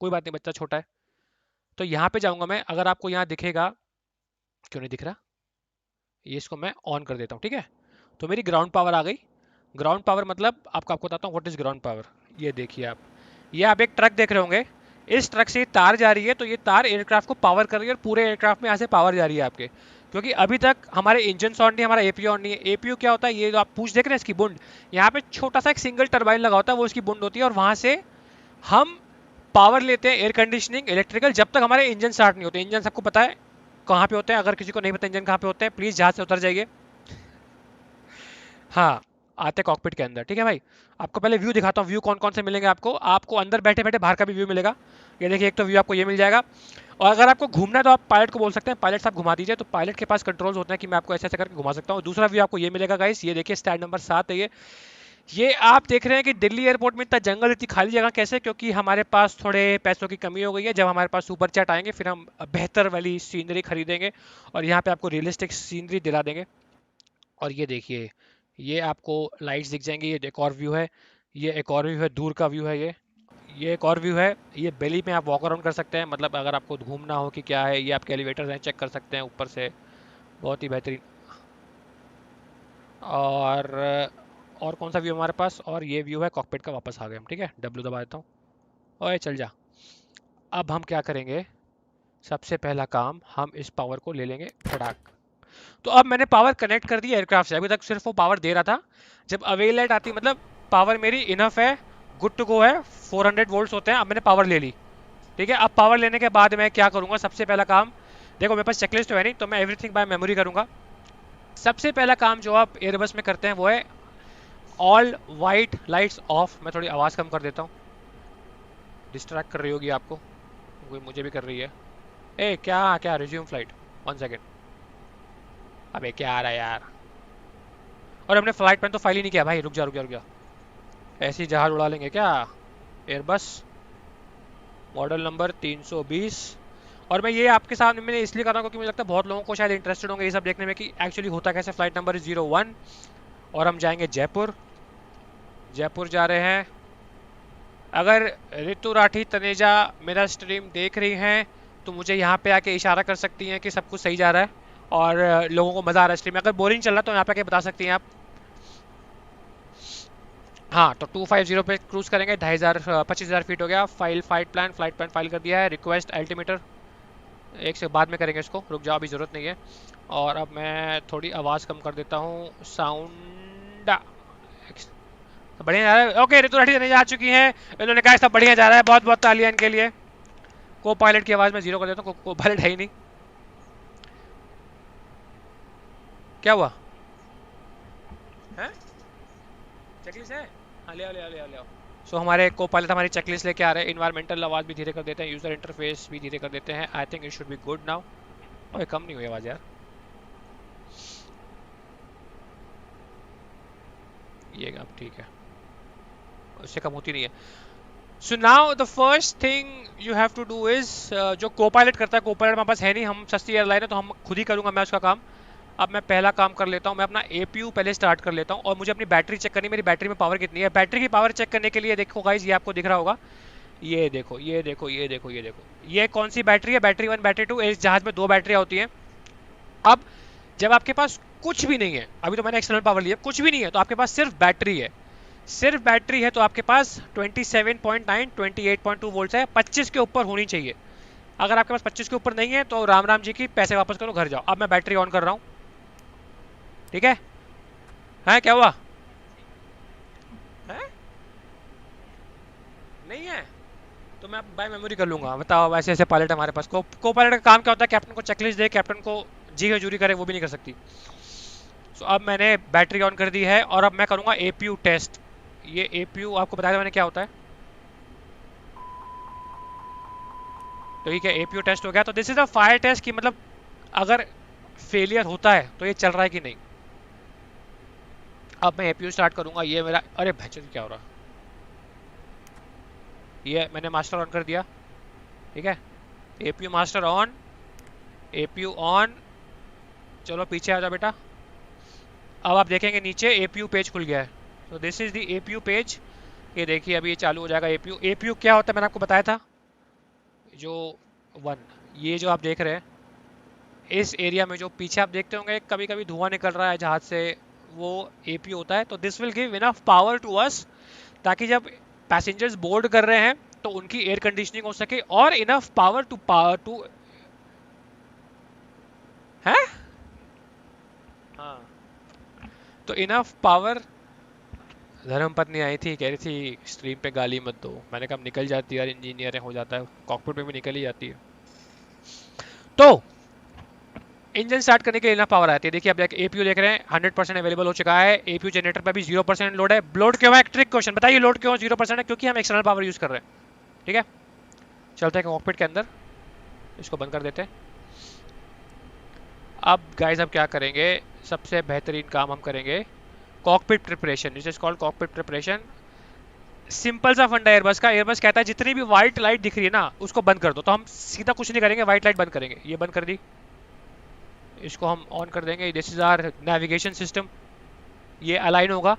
कोई बात नहीं, बच्चा छोटा है। तो यहाँ पे जाऊंगा मैं, अगर आपको यहाँ दिखेगा, क्यों नहीं दिख रहा, ये इसको मैं ऑन कर देता हूँ, ठीक है। तो मेरी ग्राउंड पावर आ गई। ग्राउंड पावर मतलब आपको बताता हूँ व्हाट इज ग्राउंड पावर। ये देखिए आप, ये आप एक ट्रक देख रहे होंगे, इस ट्रक से तार जा रही है, तो ये तार एयरक्राफ्ट को पावर कर रही है और पूरे एयरक्राफ्ट में यहाँ से पावर जा रही है आपके। क्योंकि अभी तक हमारे इंजन ऑन नहीं, हमारा एपीयू ऑन नहीं है। एपीयू क्या होता है, ये जो आप पूछ देख रहे हैं इसकी बुंड, यहाँ पे छोटा सा एक सिंगल टरबाइन लगा होता है, वो इसकी बुंड होती है, और वहां से हम पावर लेते हैं, एयर कंडीशनिंग, इलेक्ट्रिकल, जब तक हमारे इंजन स्टार्ट नहीं होते। इंजन सबको पता है कहाँ पे होते हैं, अगर किसी को नहीं पता इंजन कहाँ पे होते हैं, प्लीज जहाज से उतर जाइए। हाँ, आते कॉकपिट के अंदर, ठीक है भाई। आपको पहले व्यू दिखाता हूँ, व्यू कौन कौन से मिलेंगे आपको। आपको अंदर बैठे बैठे बाहर का भी व्यू मिलेगा। ये देखिए, एक तो व्यू आपको ये मिल जाएगा, और अगर आपको घूमना है तो आप पायलट को बोल सकते हैं, पायलट साहब घुमा दीजिए, तो पायलट के पास कंट्रोल्स होते हैं कि मैं आपको ऐसे ऐसे करके घुमा सकता हूँ। दूसरा व्यू आपको ये मिलेगा गाइस, ये देखिए स्टैंड नंबर 7 है ये आप देख रहे हैं कि दिल्ली एयरपोर्ट में इतना जंगल, इतनी खाली जगह कैसे, क्योंकि हमारे पास थोड़े पैसों की कमी हो गई है। जब हमारे पास सुपर चैट आएंगे फिर हम बेहतर वाली सीनरी खरीदेंगे और यहाँ पे आपको रियलिस्टिक सीनरी दिला देंगे। और ये देखिए, ये आपको लाइट्स दिख जाएंगी। ये एक और व्यू है, ये एक और व्यू है, दूर का व्यू है ये एक और व्यू है। ये बेली में आप वॉक अराउंड कर सकते हैं, मतलब अगर आपको घूमना हो कि क्या है, ये आपके एलिवेटर्स हैं, चेक कर सकते हैं ऊपर से, बहुत ही बेहतरीन। और कौन सा व्यू हमारे पास, और ये व्यू है कॉकपिट का। वापस आ गए हम, ठीक है, डब्ल्यू दबा देता हूँ। ओए चल जा। अब हम क्या करेंगे, सबसे पहला काम, हम इस पावर को ले लेंगे फटाक। तो अब मैंने पावर कनेक्ट कर दी एयरक्राफ्ट से, अभी तक सिर्फ वो पावर दे रहा था। जब अवेल लाइट आती, मतलब पावर मेरी इनफ है, गुड टू गो है, 400 वोल्ट्स होते हैं। अब मैंने पावर ले ली, ठीक है। अब पावर लेने के बाद मैं क्या करूंगा, सबसे पहला काम, देखो मेरे पास चेकलिस्ट तो है नहीं, तो मैं एवरीथिंग बाय मेमोरी करूंगा। सबसे पहला काम जो आप एयरबस में करते हैं वो है ऑल वाइट लाइट्स ऑफ। मैं थोड़ी आवाज़ कम कर देता हूँ, डिस्ट्रैक्ट कर रही होगी आपको, मुझे भी कर रही है। ए क्या क्या, रिज्यूम फ्लाइट, 1 सेकेंड। अबे क्या आ रहा है यार, और हमने फ्लाइट प्लान तो फाइल ही नहीं किया भाई। रुक जा रुक जा रुक जा, ऐसे ही जहाज उड़ा लेंगे क्या। Airbus model number 320। और मैं ये आपके साथ मैंने इसलिए कर रहा हूँ क्योंकि मुझे लगता है बहुत लोगों को शायद इंटरेस्टेड होंगे ये सब देखने में कि एक्चुअली होता कैसे। फ्लाइट नंबर 01, और हम जाएंगे जयपुर। जयपुर जा रहे हैं। अगर ऋतु राठी तनेजा मेरा स्ट्रीम देख रही हैं तो मुझे यहाँ पे आके इशारा कर सकती हैं कि सब कुछ सही जा रहा है और लोगों को मज़ा आ रहा है स्ट्रीम में। अगर बोरिंग चल रहा है तो यहाँ पे आके बता सकती हैं आप। हाँ, तो 250 पे क्रूज करेंगे, 25,000 फीट हो गया। फ्लाइट प्लान फाइल कर दिया है। रिक्वेस्ट अल्टीमीटर एक से बाद में करेंगे इसको, रुक जाओ अभी ज़रूरत नहीं है। और अब मैं थोड़ी आवाज़ कम कर देता हूँ, साउंड बढ़िया जा रहा है। ओके, ऋतु राठी नहीं जा चुकी हैं, इन्होंने कहा सब बढ़िया जा रहा है, बहुत बहुत तालियां इनके लिए। को पायलट की आवाज़ में 0 कर देता हूँ, को पायलट है ही नहीं। क्या हुआ है, चेकलिस्ट है, हाँ ले आओ ले आओ ले आओ ले आओ। सो हमारे को पायलट हमारी चेकलिस्ट लेके आ रहे हैं। इन्वायरमेंटल आवाज़ भी धीरे कर देते हैं, यूज़र इंटरफेस भी धीरे कर देते हैं। I think it should be good now. ओए कम नहीं हुई आवाज़ यार, ये अब ठीक है, उससे कम होती नहीं है। So now the first thing you have to do is, जो को पायलट करता है, को पायलट हमारे पास है नहीं, हम सस्ती एयरलाइन है तो हम खुद ही करूंगा मैं उसका काम। अब मैं पहला काम कर लेता हूँ, मैं अपना एपीयू पहले स्टार्ट कर लेता हूँ और मुझे अपनी बैटरी चेक करनी, मेरी बैटरी में पावर कितनी है। बैटरी की पावर चेक करने के लिए देखो गाइज, ये आपको दिख रहा होगा, ये देखो ये देखो ये देखो ये देखो, ये कौन सी बैटरी है, बैटरी 1 बैटरी 2। इस जहाज में 2 बैटरियाँ होती हैं। अब जब आपके पास कुछ भी नहीं है, अभी तो मैंने एक्सटर्नल पावर लिया, कुछ भी नहीं है, तो आपके पास सिर्फ बैटरी है, सिर्फ बैटरी है, तो आपके पास 27.9 28.2 वोल्ट है। 25 के ऊपर होनी चाहिए। अगर आपके पास 25 के ऊपर नहीं है तो राम राम जी की, पैसे वापस करो, घर जाओ। अब मैं बैटरी ऑन कर रहा हूँ, ठीक है। हैं क्या हुआ है, नहीं है तो मैं बाय मेमोरी कर लूंगा। बताओ, ऐसे ऐसे पायलट हमारे पास। को पायलट का काम क्या होता है, कैप्टन को चेकलिस्ट दे, कैप्टन को जी हजूरी करे, वो भी नहीं कर सकती। सो अब मैंने बैटरी ऑन कर दी है और अब मैं करूंगा एपीयू टेस्ट। ये एपीयू आपको बताया था मैंने क्या होता है, तो ठीक है, एपीयू टेस्ट हो गया। तो this is a fire test की, मतलब अगर फेलियर होता है तो ये चल रहा है कि नहीं। अब मैं एपीयू स्टार्ट करूंगा, ये मेरा, अरे भैंचोद क्या हो रहा है, ये मैंने मास्टर ऑन कर दिया, ठीक है। APU master on, APU on. चलो पीछे आ जाओ बेटा। अब आप देखेंगे नीचे एपीयू पेज खुल गया है, तो this is the APU page. ये देखिए अभी ये चालू हो जाएगा एपीयू। एपीयू क्या होता है मैंने आपको बताया था, जो 1, ये जो आप देख रहे हैं इस एरिया में जो पीछे आप देखते होंगे कभी कभी धुआं निकल रहा है जहाज से, वो एपीयू होता है। तो this will give enough power to us ताकि जब पैसेंजर्स बोर्ड कर रहे हैं तो उनकी एयर कंडीशनिंग हो सके, और इनफ पावर टू है। हाँ, तो इनफ पावर। धर्मपत्नी आई थी, कह रही थी स्ट्रीम पे गाली मत दो। मैंने कहा निकल जाती है यार, इंजीनियर हो जाता है, कॉकपिट में भी निकल ही जाती है। तो इंजन स्टार्ट करने के लिए इनफ पावर आती है। देखिए अब एपीयू देख रहे हैं 100% अवेलेबल हो चुका है। एपीयू जनरेटर पे भी 0% लोड है। लोड क्यों है? ट्रिक क्वेश्चन बताइए, लोड क्यों 0% है? क्योंकि हम एक्सटर्नल पावर यूज कर रहे हैं। ठीक है, चलते हैं कॉकपिट के अंदर, इसको बंद कर देते हैं। अब गाइस अब क्या करेंगे, सबसे बेहतरीन काम हम करेंगे cockpit preparation. This is called cockpit preparation. Simple सा फंडा एयरबस का। एयरबस कहता है जितनी भी व्हाइट लाइट दिख रही है ना उसको बंद कर दो। तो हम सीधा कुछ नहीं करेंगे, व्हाइट लाइट बंद करेंगे। ये बंद कर दी, इसको हम ऑन कर देंगे। This is our navigation system, ये अलाइन होगा।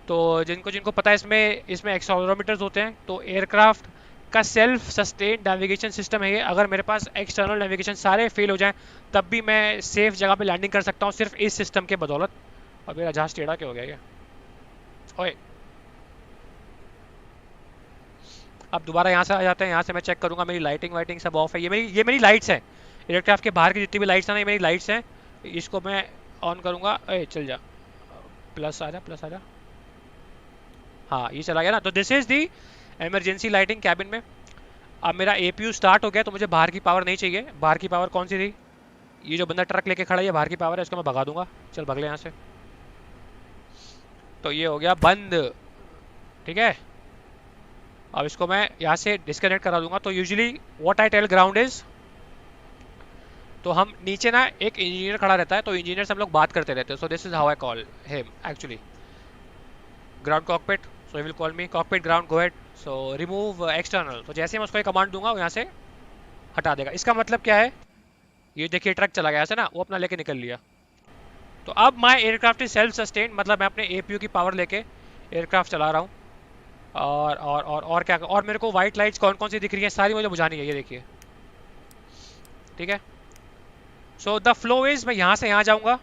तो जिनको जिनको पता है इसमें एक्सेलेरोमीटर्स होते हैं। तो एयरक्राफ्ट का सेल्फ सस्टेन नेविगेशन सिस्टम है ये। अगर मेरे पास एक्सटर्नल नेविगेशन सारे फेल हो जाएं तब भी मैं सेफ जगह पे लैंडिंग कर सकता हूँ सिर्फ इस सिस्टम के बदौलत। और मेरा जहाज टेढ़ा क्या हो गया ये? ओए, अब दोबारा यहाँ से आ जाते हैं। यहाँ से मैं चेक करूँगा मेरी लाइटिंग वाइटिंग सब ऑफ है। ये मेरी लाइट्स है, एयरक्राफ्ट के बाहर की जितनी भी लाइट्स हैं ना ये मेरी लाइट्स हैं। इसको मैं ऑन करूँगा। अरे चल जा, प्लस आ जा, प्लस आ जा। हाँ ये चला गया ना। तो this is the emergency lighting cabin में। अब मेरा एपीयू स्टार्ट हो गया तो मुझे बाहर की पावर नहीं चाहिए। बाहर की पावर कौन सी थी? ये जो बंदा ट्रक लेके खड़ा है ये बाहर की पावर है, इसको मैं भगा दूंगा। चल भग ले यहाँ से। तो ये हो गया बंद। ठीक है, अब इसको मैं यहाँ से डिस्कनेक्ट करा दूंगा। तो usually what I tell ground is, तो हम नीचे ना एक इंजीनियर खड़ा रहता है, तो इंजीनियर से हम लोग बात करते रहते हैं। सो this is how I call him actually. Ground cockpit, so he will call me cockpit ground, go head. So remove external. तो जैसे मैं उसको कमांड दूंगा वो यहाँ से हटा देगा। इसका मतलब क्या है, ये देखिए ट्रक चला गया ऐसे ना, वो अपना लेके निकल लिया। तो अब माई एयरक्राफ्ट इज सेल्फ सस्टेन, मतलब मैं अपने एपीयू की पावर लेके एयरक्राफ्ट चला रहा हूँ। और क्या, और मेरे को व्हाइट लाइट्स कौन कौन सी दिख रही है सारी मुझे बुझानी है, ये देखिए। ठीक है, सो द फ्लो इज मैं यहाँ से यहाँ जाऊँगा,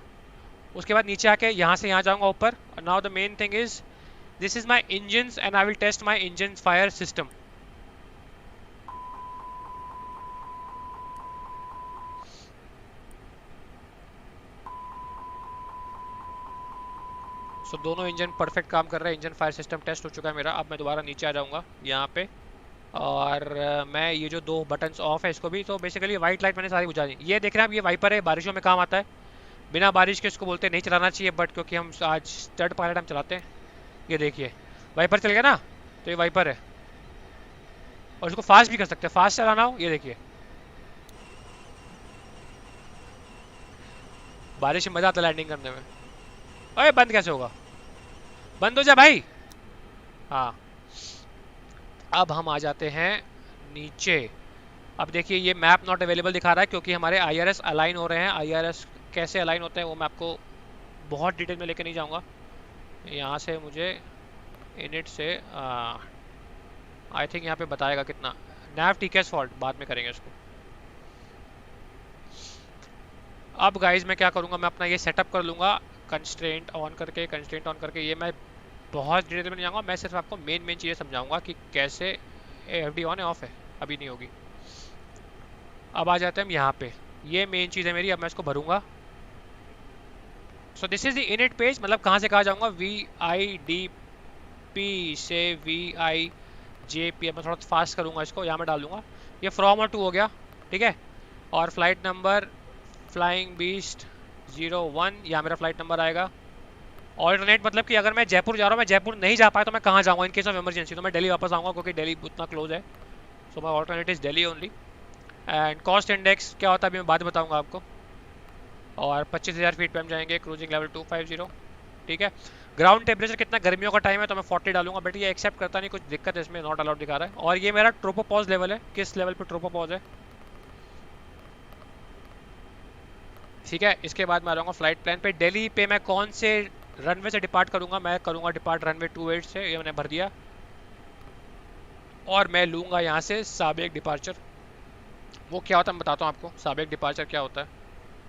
उसके बाद नीचे आके यहाँ से यहाँ जाऊँगा ऊपर। Now the main thing is this is my engine and I will test my engine fire system. So दोनों इंजन परफेक्ट काम कर रहे हैं। इंजन फायर सिस्टम टेस्ट हो चुका है मेरा। अब मैं दोबारा नीचे आ जाऊँगा यहाँ पे, और मैं ये जो दो बटन्स ऑफ है इसको भी, तो बेसिकली वाइट लाइट मैंने सारी बुझा दी। ये देख रहे हैं आप, ये वाइपर है, बारिशों में काम आता है। बिना बारिश के इसको बोलते नहीं चलाना चाहिए, बट क्योंकि हम आज स्टड पायलट हम चलाते हैं। ये देखिए वाइपर चल गया ना, तो ये वाइपर है। और इसको फास्ट भी कर सकते हैं, फास्ट चलाना हो ये देखिए। बारिश में मजा आता है लैंडिंग करने में। अरे बंद कैसे होगा? बंद हो जा भाई। हाँ, अब हम आ जाते हैं नीचे। अब देखिए ये मैप नॉट अवेलेबल दिखा रहा है क्योंकि हमारे आईआरएस अलाइन हो रहे हैं। आईआरएस कैसे अलाइन होते हैं वो मैं आपको बहुत डिटेल में लेके नहीं जाऊंगा। यहाँ से मुझे इनिट से आई थिंक यहाँ पे बताएगा कितना। नैव टीकेस फॉल्ट बाद में करेंगे इसको। अब गाइज मैं क्या करूँगा, मैं अपना ये सेटअप कर लूँगा कंस्ट्रेंट ऑन करके। कंस्ट्रेंट ऑन करके ये मैं बहुत डिटेल में नहीं जाऊँगा, मैं सिर्फ आपको मेन चीज़ें समझाऊँगा कि कैसे एफडी ऑन है ऑफ है, अभी नहीं होगी। अब आ जाते हैं हम यहाँ पे, ये मेन चीज़ है मेरी। अब मैं इसको भरूँगा। So this is the init page, मतलब कहाँ से कहाँ जाऊँगा। VIDP से VIJP। मैं थोड़ा फास्ट करूँगा इसको, यहाँ मैं डाल दूँगा। ये फ्रॉम और टू हो गया, ठीक है। और फ्लाइट नंबर फ्लाइंग बीस्ट 01, यहाँ मेरा फ्लाइट नंबर आएगा। ऑल्टरनेट मतलब कि अगर मैं जयपुर जा रहा हूँ, मैं जयपुर नहीं जा पाया तो मैं कहाँ जाऊँगा इन केस ऑफ इमरजेंसी, तो मैं दिल्ली वापस आऊँगा क्योंकि दिल्ली उतना क्लोज है। So my alternate is Delhi only. And cost index क्या होता है अभी मैं बाद में बताऊँगा आपको। और 25,000 फीट पे हम जाएंगे, क्रूजिंग लेवल 250। ठीक है, ग्राउंड टेम्परेचर कितना, गर्मियों का टाइम है तो मैं 40 डालूंगा, बट ये एक्सेप्ट करता नहीं, कुछ दिक्कत है इसमें, नॉट अलाउड दिखा रहा है। और ये मेरा ट्रोपोपॉज लेवल है, किस लेवल पे ट्रोपोपॉज है। ठीक है, इसके बाद मैं आ जाऊँगा फ्लाइट प्लान पे। दिल्ली पे मैं कौन से रनवे से डिपार्ट करूँगा, मैं करूँगा डिपार्ट रनवे 28 से, ये मैंने भर दिया। और मैं लूँगा यहाँ से साबिक डिपार्चर। वो क्या होता है मैं बताता हूँ आपको। साबिक डिपार्चर क्या होता है?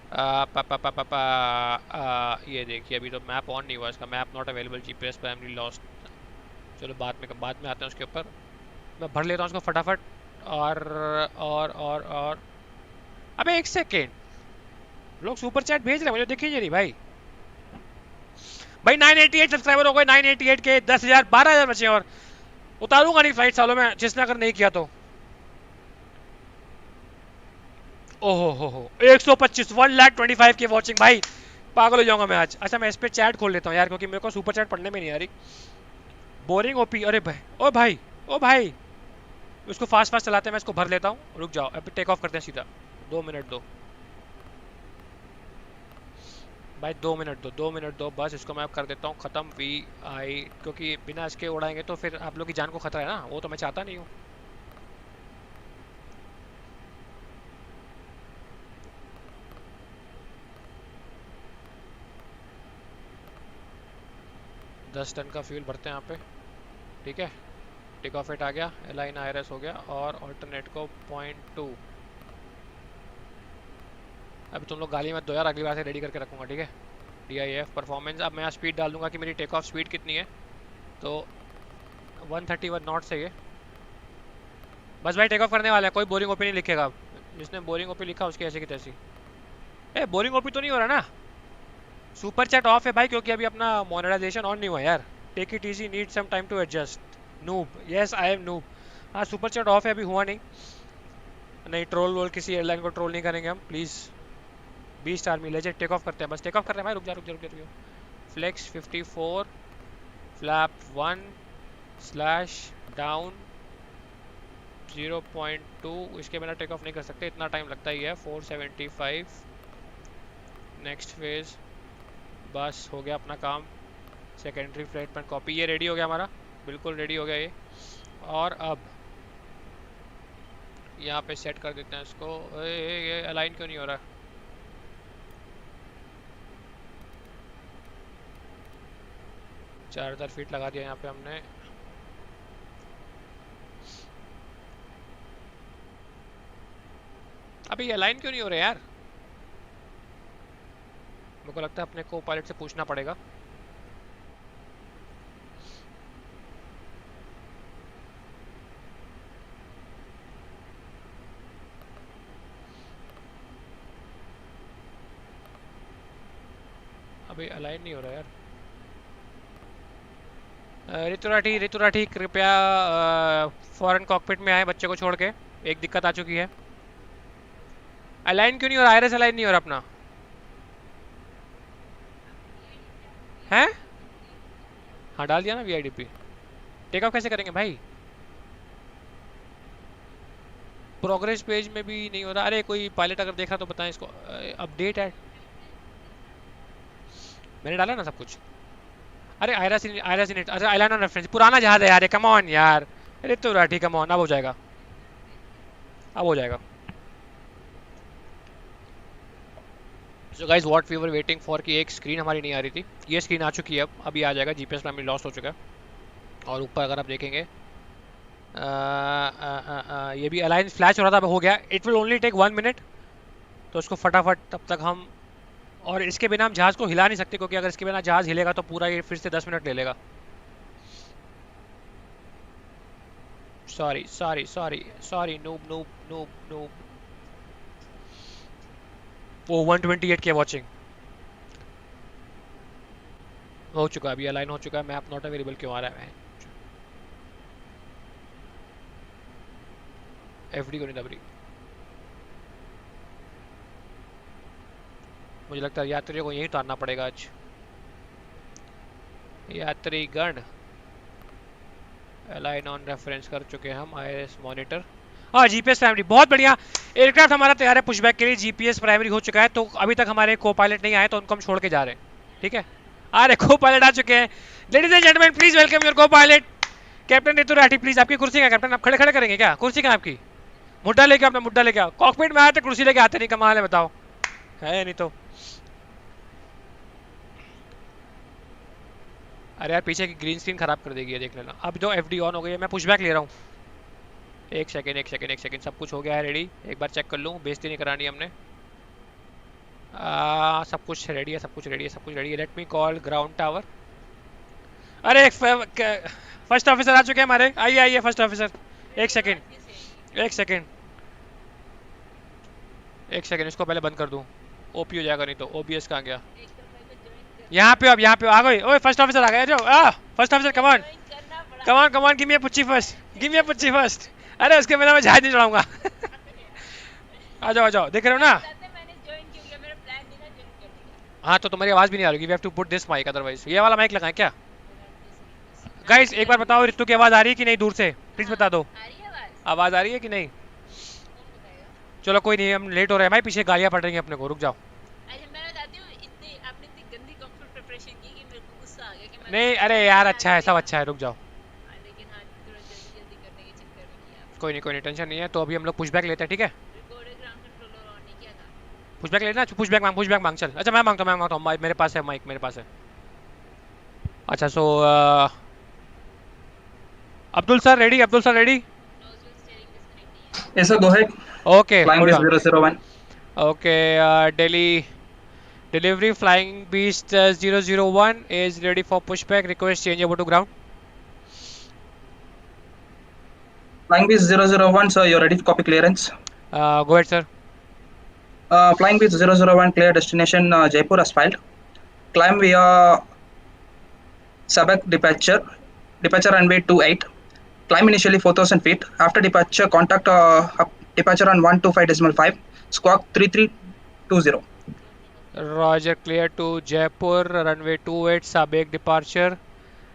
आ, पा, पा, पा, पा, पा, ये देखिए, अभी तो मैप ऑन नहीं हुआ इसका। Map not available, GPS primary lost. चलो बाद में आते हैं उसके ऊपर। मैं भर लेता हूँ उसको फटाफट। और और अबे एक सेकेंड, लोग सुपर चैट भेज रहे हैं, मुझे दिख ही नहीं रही भाई। भाई 988 सब्सक्राइबर हो गए, 988 के 10,000 12,000 बचे और उतारूंगा नहीं फ्लाइट सालों में, जिसने अगर नहीं किया तो। ओहो हो 125 1,25,000 की वॉचिंग भाई, पागल हो जाऊंगा मैं आज। अच्छा मैं इस पे चैट खोल लेता हूँ यार, क्योंकि मेरे को सुपर चैट पढ़ने में नहीं आ रही। बोरिंग ओपी, अरे भाई ओ भाई ओ भाई, उसको फास्ट फास्ट चलाते हैं, मैं इसको भर लेता हूँ। रुक जाओ, अभी टेक ऑफ करते हैं सीधा। 2 मिनट दो भाई, 2 मिनट दो, 2 मिनट दो बस। इसको मैं कर देता हूँ खत्म वी आई, क्योंकि बिना इसके उड़ाएंगे तो फिर आप लोग की जान को खतरा है ना, वो तो मैं चाहता नहीं हूँ। 10 टन का फ्यूल भरते हैं यहाँ पे, ठीक है। टेक ऑफ इट आ गया, एलाइन आईआरएस हो गया, और ऑल्टरनेट को 0.2। अभी तुम लोग गाली मत दो यार, अगली बार से रेडी करके रखूंगा, ठीक है। DIF परफॉर्मेंस, अब मैं यहाँ स्पीड डाल दूंगा कि मेरी टेक ऑफ स्पीड कितनी है। तो 131 नॉट से ये बस भाई टेक ऑफ करने वाला है। कोई बोरिंग ओपी नहीं लिखेगा अब, जिसने बोरिंग ओपी लिखा उसकी ऐसे की तैसी। ए बोरिंग ओपी तो नहीं हो रहा ना? सुपर चैट ऑफ है भाई, क्योंकि अभी अपना मोनेटाइजेशन ऑन नहीं हुआ यार। Take it easy, need some time to adjust. Noob, yes I am noob. हाँ सुपर चैट ऑफ है, अभी हुआ नहीं। नहीं ट्रोल वोल किसी एयरलाइन को ट्रोल नहीं करेंगे हम प्लीज़। 20 स्टार मिले, टेक ऑफ करते हैं, बस टेक ऑफ कर रहे हैं भाई। रुक जा रुक जा रुक जा रुक जा। Flex 54 flap 1 slash down 0.2। इसके बिना टेक ऑफ नहीं कर सकते, इतना टाइम लगता ही है। 475 नेक्स्ट फेज। बस हो गया अपना काम। सेकेंडरी फ्लाइट पर कॉपी, ये रेडी हो गया हमारा, बिल्कुल रेडी हो गया ये। और अब यहाँ पे सेट कर देते हैं इसको। ये अलाइन क्यों नहीं हो रहा? 4,000 फीट लगा दिया यहाँ पे हमने। अभी ये अलाइन क्यों नहीं हो रहा यार? मेरे को लगता है अपने को पायलट से पूछना पड़ेगा। अभी अलाइन नहीं हो रहा यार। ऋतु राठी कृपया फॉरेन कॉकपिट में आए, बच्चे को छोड़ के। एक दिक्कत आ चुकी है। अलाइन क्यों नहीं हो रहा? आईआरएस अलाइन नहीं हो रहा अपना है। हाँ डाल दिया ना VIDP। टेक ऑफ कैसे करेंगे भाई? प्रोग्रेस पेज में भी नहीं हो रहा। अरे कोई पायलट अगर देखा तो बताएं इसको। अपडेट है, मैंने डाला ना सब कुछ। अरे आयरस इन अच्छा आइलैंड ऑन रेफरेंस, पुराना जहाज है यार ये, कम ऑन यार। अरे तो राठी कम ऑन, अब हो जाएगा, अब हो जाएगा। So guys what we were waiting for, कि एक स्क्रीन हमारी नहीं आ रही थी, ये स्क्रीन आ चुकी है। अब अभी आ जाएगा। जीपीएस प्राइमरी लॉस्ट हो चुका है। और ऊपर अगर आप देखेंगे ये भी अलायंस फ्लैश हो रहा था, अब हो गया। It will only take 1 minute, तो उसको फटाफट तब तक हम। और इसके बिना हम जहाज़ को हिला नहीं सकते, क्योंकि अगर इसके बिना जहाज़ हिलेगा तो पूरा ये फिर से 10 मिनट ले लेगा। Sorry sorry sorry sorry, noob noob noob noob. वो 128 के वॉचिंग हो चुका है, अभी अलाइन हो चुका है। मैप नॉट अवेलेबल क्यों आ रहा है? FD को नहीं दब रही। मुझे लगता है यात्रियों को यहीं उतारना पड़ेगा आज। यात्रीगण अलाइन ऑन रेफरेंस कर चुके हैं हम। IRS मॉनिटर, हाँ जीपीएस प्राइमरी, बहुत बढ़िया। एयरक्राफ्ट हमारा तैयार है पुशबैक के लिए। जीपीएस प्राइमरी हो चुका है, तो अभी तक हमारे को पायलट नहीं आए, तो उनको हम छोड़ के जा रहे हैं, ठीक है। आ रहे को पायलट आ चुके हैं। Ladies and gentleman please welcome your copilot captain Ritu Rathi. Please आपकी कुर्सी का कैप्टन, आप खड़े खड़े करेंगे क्या? कुर्सी कहाँ आपकी? मुड्डा लेके, अपना मुड्डा लेके आओ। कॉकपिट में आते कुर्सी लेके आते नहीं, कमाल है बताओ, है नहीं तो। अरे यार पीछे की ग्रीन स्क्रीन खराब कर देगी ये, देख लेना। अब जो FD ऑन हो गई है, मैं पुशबैक ले रहा हूँ। एक सेकेंड एक सेकेंड एक सेकेंड, सब कुछ हो गया है रेडी, एक बार चेक कर लूँ, बेइज्जती नहीं करानी हमने। सब कुछ रेडी है, सब कुछ रेडी है, सब कुछ रेडी है। Let me call ground tower. अरे फर्स्ट ऑफिसर आ चुके हैं हमारे, आइए आइए फर्स्ट ऑफिसर। एक सेकेंड एक सेकेंड एक सेकेंड, इसको पहले बंद कर दूं, ओपी हो जाएगा नहीं तो। ओबीएस कहाँ गया? यहाँ पे अब यहाँ पे आ गए। ओए फर्स्ट ऑफिसर आ गए, जाओ। फर्स्ट ऑफिसर कमान कमान कमान, गिव मी अ पुच्ची फर्स्ट, गिव मी अ पुच्ची फर्स्ट। अरे उसके बिना मैं जहाज नहीं चढ़ाऊंगा। आ जाओ, देख रहे हो ना? हाँ तो तुम्हारी आवाज भी नहीं आ रही। We have to put this mic, otherwise. ये वाला माइक लगाएं क्या? गाइस एक बार बताओ, रितु की आवाज आ रही है कि नहीं? दूर से प्लीज बता दो, आवाज आ रही है कि नहीं? चलो कोई नहीं, हम लेट हो रहे हैं भाई, पीछे गालियां पड़ रही हैं अपने को, रुक जाओ। नहीं अरे यार, अच्छा है, सब अच्छा है, रुक जाओ। कोई नहीं टेंशन नहीं है। तो अभी हम लोग पुशबैक लेते हैं, ठीक है? पुशबैक लेना, पुशबैक मांग चल। अच्छा मैं मांगता हूँ, मेरे पास है माइक, मेरे पास है। अच्छा so Abdul sir ready, Abdul sir ready? Yes, sir, go ahead. Okay Flying hold base on. 001. Okay Delhi delivery flying beast 001 is ready for pushback, request change over to ground. Flying base 001, sir, you're ready for copy clearance. Go ahead sir. Flying base 001, clear destination Jaipur as filed. Climb via Sabak departure runway 28. Climb initially 4,000 feet. After departure, contact departure on 125.5. Squawk 3320. Roger, clear to Jaipur, runway 28, Sabek departure,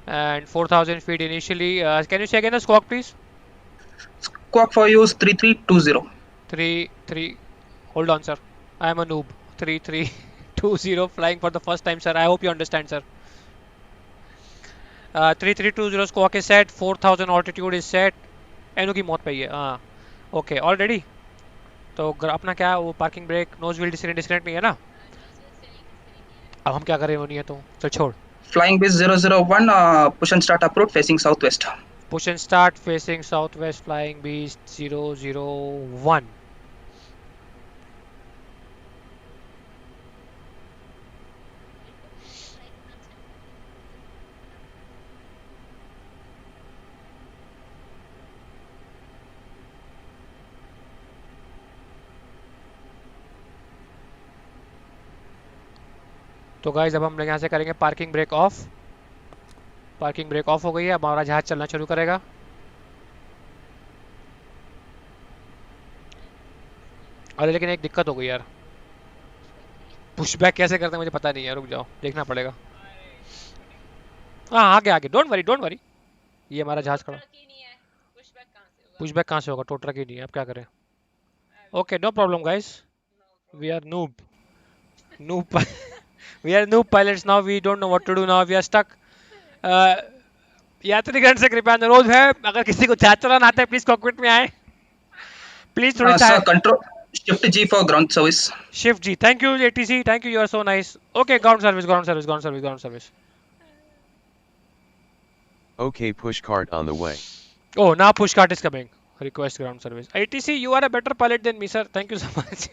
and 4,000 feet initially. Can you say again the squawk please? Squawk for you is 3320. 3 hold on sir, I am a noob. 3320 flying for the first time sir, I hope you understand sir. 3320 squawk is set, 4,000 altitude is set. एनो की मौत पे ही है, हाँ okay all ready. तो अपना क्या वो parking brake, nose wheel disconnect नहीं है ना? अब हम क्या करें, वो नहीं है तो चल छोड़। Flying base 001, push and start approach facing southwest. Push and start facing south west, flying beast 001। तो गाइज अब हम लोग यहाँ से करेंगे parking brake of. Parking brake of हो गई है, अब हमारा जहाज चलना शुरू करेगा। अरे लेकिन एक दिक्कत हो गई यार, पुशबैक कैसे करते हैं मुझे पता नहीं है, रुक जाओ देखना पड़ेगा। हाँ आगे आगे, डोंट वरी डोंट वरी। ये हमारा जहाज खड़ा। पुशबैक कहाँ से होगा, टो ट्रक ही नहीं है, अब क्या करें? Okay no problem guys, we are noob noob we are noob pilots now, we don't know what to do now, we are stuck. यात्रीगण से कृपया अनुरोध है, अगर किसी को जहाज चलाना आता है प्लीज कॉकपिट में आए, प्लीज थोड़ी Sir, control shift G for ground service. Shift जी, thank you ATC, thank you, you are so nice. Okay ground service ground service ground service ground service. Okay, push cart on the way. Oh, now push cart is coming. Request ground service. ATC, you are a better pilot than me, sir. Thank you so much.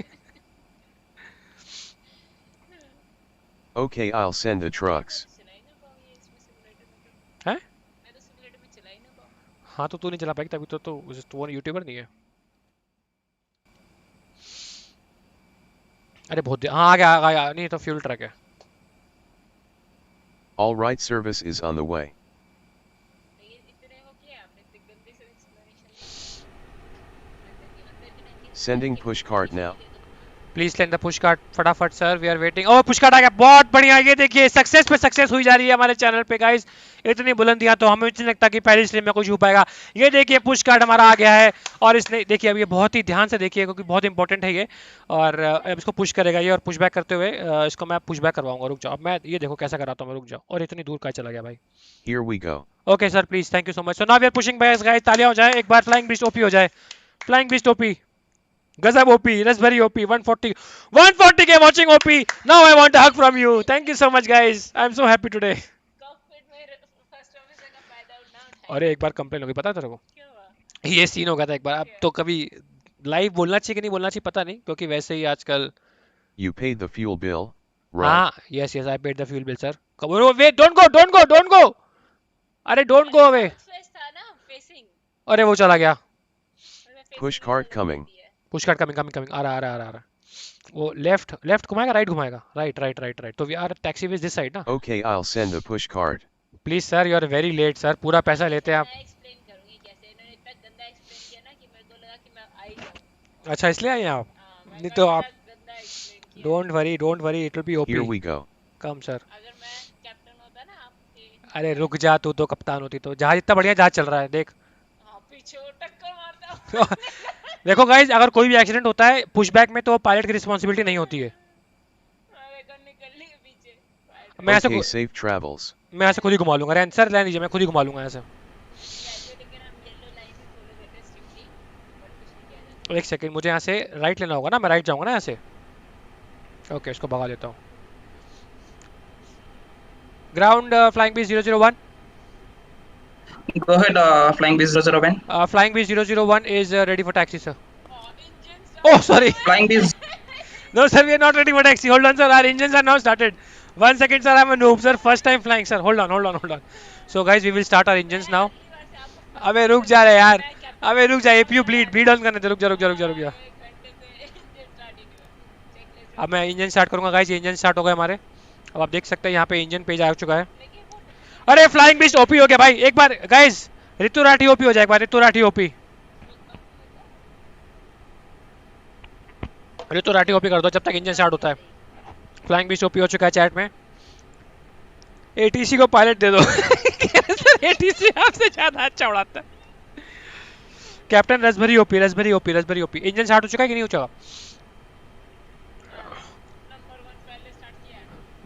Okay, I'll send the trucks. हैं? हाँ तो तू नहीं चला पाएगी तभी तो YouTuber नहीं है। अरे बहुत हाँ आ गया नहीं तो फ्यूल ट्रक है। All right, service is on the way. Sending push cart now. Please send the push cart फटाफट sir, we are waiting. Oh push cart आ गया, बहुत बढ़िया। ये देखिए सक्सेस पे सक्सेस हुई जा रही है हमारे चैनल पे गाइस। इतनी बुलंदियां तो हमें नहीं लगता कि पहली स्ट्रीम में कुछ हो पाएगा। ये देखिए पुश कार्ट हमारा आ गया है, और इसने देखिए अब ये बहुत ही ध्यान से देखिए क्योंकि बहुत इंपॉर्टेंट है ये, और अब इसको पुश करेगा ये, और पुश बैक करते हुए इसको मैं पुश बैक करवाऊंगा। रुक जाओ, अब मैं ये देखो कैसा कराता हूँ मैं, रुक जाओ। और इतनी दूर का चला गया भाई। Here we go. Okay sir please, thank you so much. So now we are pushing back guys, तालियां हो जाए एक बार, फ्लाइंग बीस्ट ओपी हो जाए, फ्लाइंग बीस्ट ओपी, गजब OP, that's very OP, 140k watching OP. Now I want a hug from you. Thank you so much guys, I'm so happy today. अरे एक बार complain हो गई, पता है तेरे को? ये सीन हो गया था एक बार। अब तो कभी लाइव बोलना चाहिए कि नहीं बोलना चाहिए पता नहीं, क्योंकि वैसे ही आजकल। You paid the fuel bill, right? हाँ, yes yes, I paid the fuel bill sir. Wait, don't go don't go don't go, अरे डोंट गो अवे। अरे वो चला गया। Push cart coming. Push card coming coming coming, आ रहा आ रहा आ रहा आ रहा। वो लेफ्ट लेफ्ट घुमाएगा, राइट घुमाएगा, राइट राइट राइट राइट, तो we are taxi with this side ना। Okay, I'll send a push cart. Please sir, you are very late sir, पूरा पैसा लेते हैं आप। अच्छा इसलिए आए हैं आप? नहीं तो आप, don't worry, it will be Here OP. we go. Come sir. अरे रुक जा, तू तो कप्तान होती तो। जहाज इतना बढ़िया जहाज चल रहा है देख। देखो गाइज, अगर कोई भी एक्सीडेंट होता है पुश बैक में, तो पायलट की रिस्पॉन्सिबिलिटी नहीं होती है। मैं ऐसे Okay, safe travels. मैं ऐसे खुद ही घुमा लूंगा। सर रहने दीजिए, मैं खुद ही घुमा लूंगा ऐसे। एक सेकंड, मुझे यहाँ से राइट लेना होगा ना, मैं राइट जाऊंगा ना यहाँ से। ओके, इसको भगा देता हूँ। Ground flying B 001। Go ahead, flying B 001. Flying B 001 is ready for taxi, sir. Oh, sorry. Flying B. No, sir, we are not ready for taxi. Hold on, sir. Our engines are now started. 1 second, sir. I'm a noob, sir. First time flying, sir. Hold on, hold on, hold on. So, guys, we will start our engines now. अबे रुक जा रहे यार, अबे रुक जा, APU bleed on करने दे, रुक जा रुक जा रुक जा रुक जा। अब मैं इंजन स्टार्ट करूंगा गाइस, ये इंजन स्टार्ट हो गए हमारे। अब आप देख सकते हैं यहाँ पे इंजन पेज आ चुका है। अरे फ्लाइंग बीस्ट ओपी हो गया भाई, एक बार गाइस ऋतु राठी ओपी हो जाए, एक बार ऋतु राठी ओपी। ऋतु राठी ओपी कर दो जब तक इंजन स्टार्ट होता है। फ्लाइंग बीस्ट ओपी हो चुका है चैट में। एटीसी को पायलट दे दो। सर एटीसी आपसे ज्यादा अच्छा उड़ाता है। Captain Rasbhari OP Rasbhari OP Rasbhari OP. Engine start हो चुका है कि नहीं हो चुका?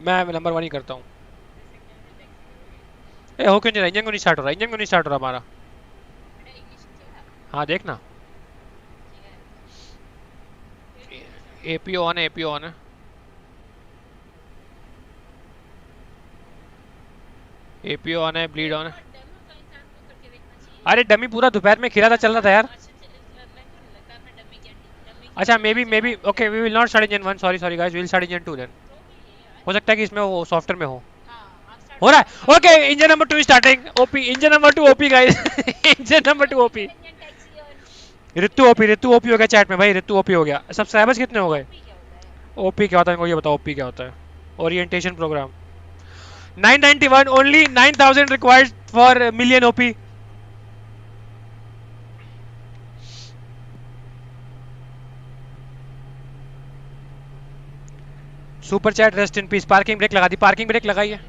मैं नंबर 1 ही करता हूँ। ए हो क्यों नहीं रहा? इंजन को नहीं स्टार्ट हो रहा, इंजन को नहीं स्टार्ट हो रहा हमारा। हाँ देखना, एपीओ ऑन है, एपीओ ऑन है। एपीओ ऑन है, ब्लीड ऑन है। अरे डमी पूरा दोपहर में खिला था, चल रहा था यार। अच्छा maybe okay, we will not start engine 1, sorry sorry guys, we will start engine 2 then. हो सकता है कि इसमें वो सॉफ्टवेयर में हो रहा है। Okay, engine number 2 starting OP, engine number 2 OP guys. Engine number 2 OP. Ritu OP हो गया चैट में भाई, ऋतु ओपी हो गया। सब्सक्राइबर्स कितने हो गए? ओपी क्या होता है इनको ये बताओ, ओपी क्या होता है? Orientation program 991, only 9000 required for million OP. Super chat rest in peace. Parking brake लगा दी, पार्किंग ब्रेक लगाई है,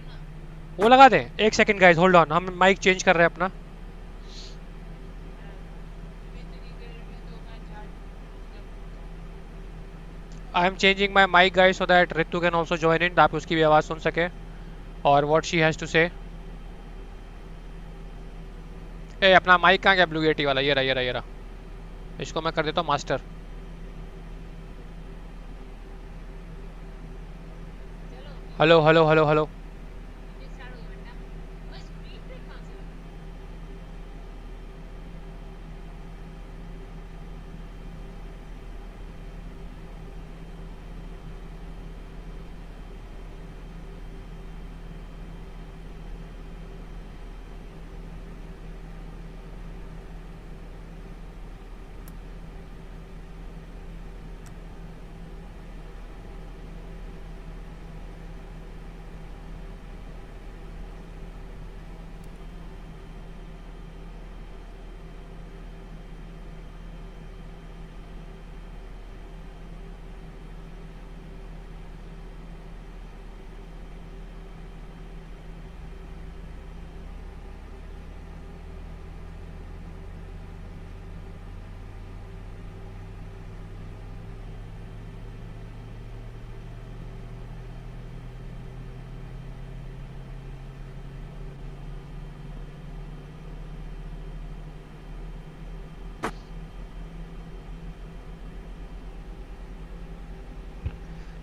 वो लगा दे। एक सेकंड गाइस होल्ड ऑन, हम माइक चेंज कर रहे हैं अपना। I am changing my mic guys so that Ritu can also join in, आप उसकी भी आवाज़ सुन सके और व्हाट शी हैज़ टू से। ए अपना माइक कहाँ गया? ब्लू एटी वाला, ये रहा ये रहा ये रहा। इसको मैं कर देता हूँ master. Hello hello hello hello.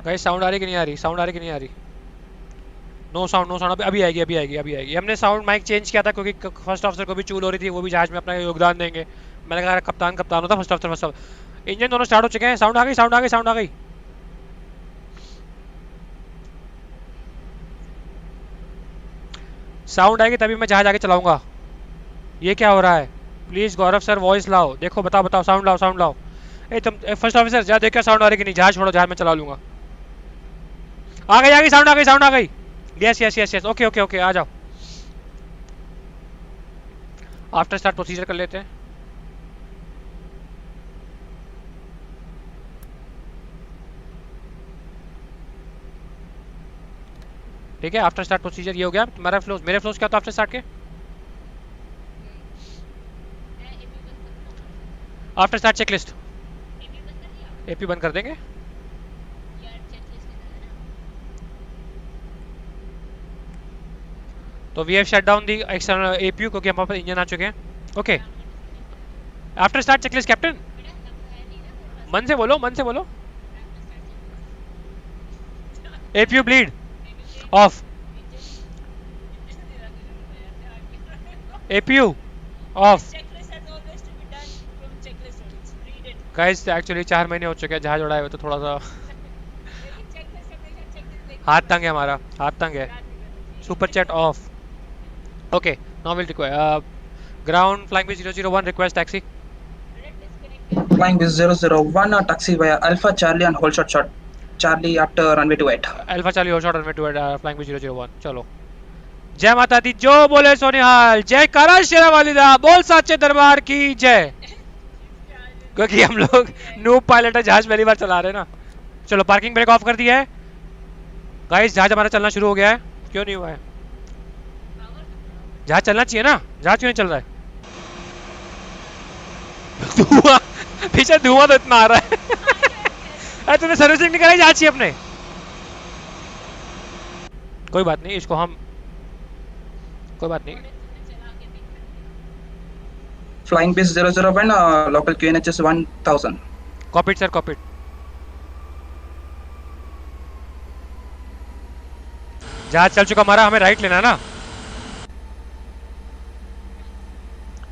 Guys sound आ रही कि नहीं आ रही? साउंड आ रही कि नहीं आ रही? No sound no sound. अभी आएगी अभी आएगी अभी आएगी। हमने साउंड माइक चेंज किया था क्योंकि फर्स्ट ऑफिसर को भी चूल हो रही थी, वो भी जहाज में अपना योगदान देंगे। मैंने कहा कप्तान कप्तान होता फर्स्ट ऑफ इंजन दोनों स्टार्ट हो चुके हैं। साउंड आ गई, साउंड आ गई, साउंड आ गई। साउंड आएगी तभी मैं जहाज आगे चलाऊंगा। ये क्या हो रहा है? प्लीज गौरव सर वॉइस लाओ। देखो बताओ बताओ, साउंड लाओ, साउंड लाओ। ए तुम फर्स्ट ऑफिसर जा देखो साउंड आ रही कि नहीं। जहाज छोड़ो, जहाज मैं चला लूंगा। आ गई, आ गई, साउंड आ गई, साउंड आ गई। Yes yes yes yes, okay okay okay, आ जाओ। आफ्टर स्टार्ट प्रोसीजर कर लेते हैं। ठीक है, आफ्टर स्टार्ट प्रोसीजर ये हो गया। तुम्हारा फ्लोज, मेरे फ्लोज क्या था आफ्टर स्टार्ट के? आफ्टर स्टार्ट चेकलिस्ट एपी बंद कर देंगे। तो we have shut down the external APU क्योंकि हमारे पास इंजन आ चुके हैं। Okay, after start checklist captain. मन से बोलो, मन से बोलो। APU bleed off, APU off. Guys actually 4 महीने हो चुके हैं जहाज उड़ाए हुए, तो थोड़ा सा हाथ तंग है हमारा, हाथ तंग है। Super chat of. Okay, now will require ground flying with 001 request taxi. Flying with 001, taxi via Alpha Charlie and hold shot Charlie at runway 28. Alpha Charlie hold shot runway 28 flying with 001. चलो, जय माता दी, जो बोले सोनिहाल, जय कारा शेरा वालिदा, बोल साचे दरबार की जय। क्योंकि हम लोग नूब पायलट है, जहाज पहली बार चला रहे हैं ना। चलो पार्किंग ब्रेक ऑफ कर दिया है गाइस। जहाज हमारा चलना शुरू हो गया है। क्यों नहीं हुआ है? जहाज चलना चाहिए ना, जहाज क्यों नहीं चल रहा है? धुआं, पीछे धुआं तो इतना आ रहा है। अरे तूने सर्विसिंग नहीं कराई जहाज की अपने? कोई बात नहीं, इसको हम, कोई बात नहीं। Flying with 001, local QNH is 1000. Copied sir, copied. जहाज चल चुका हमारा, हमें राइट लेना है ना।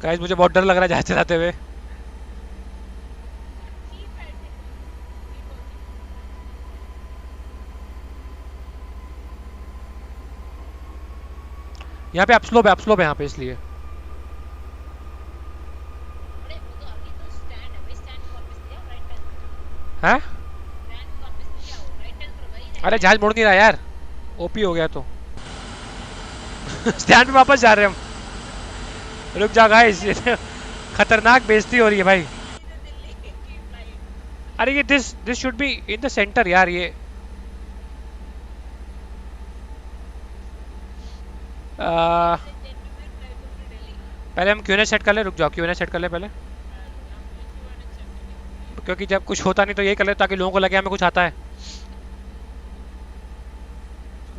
गाइस मुझे बहुत डर लग रहा है जहाज चलाते हुए। यहाँ पे अपस्लोप है, अपस्लोप है यहाँ पे, इसलिए। हैं? अरे जहाज मुड़ नहीं रहा यार, ओपी हो गया तो। स्टैंड पे वापस जा रहे हैं हम। रुक जा गाइस, खतरनाक बेइज्जती हो रही है भाई। अरे ये this should be in the centre यार। ये पहले हम क्यूएनए सेट कर ले। रुक जाओ, क्यूएनए सेट कर ले पहले, क्योंकि जब कुछ होता नहीं तो यही कर ले ताकि लोगों को लगे हमें कुछ आता है।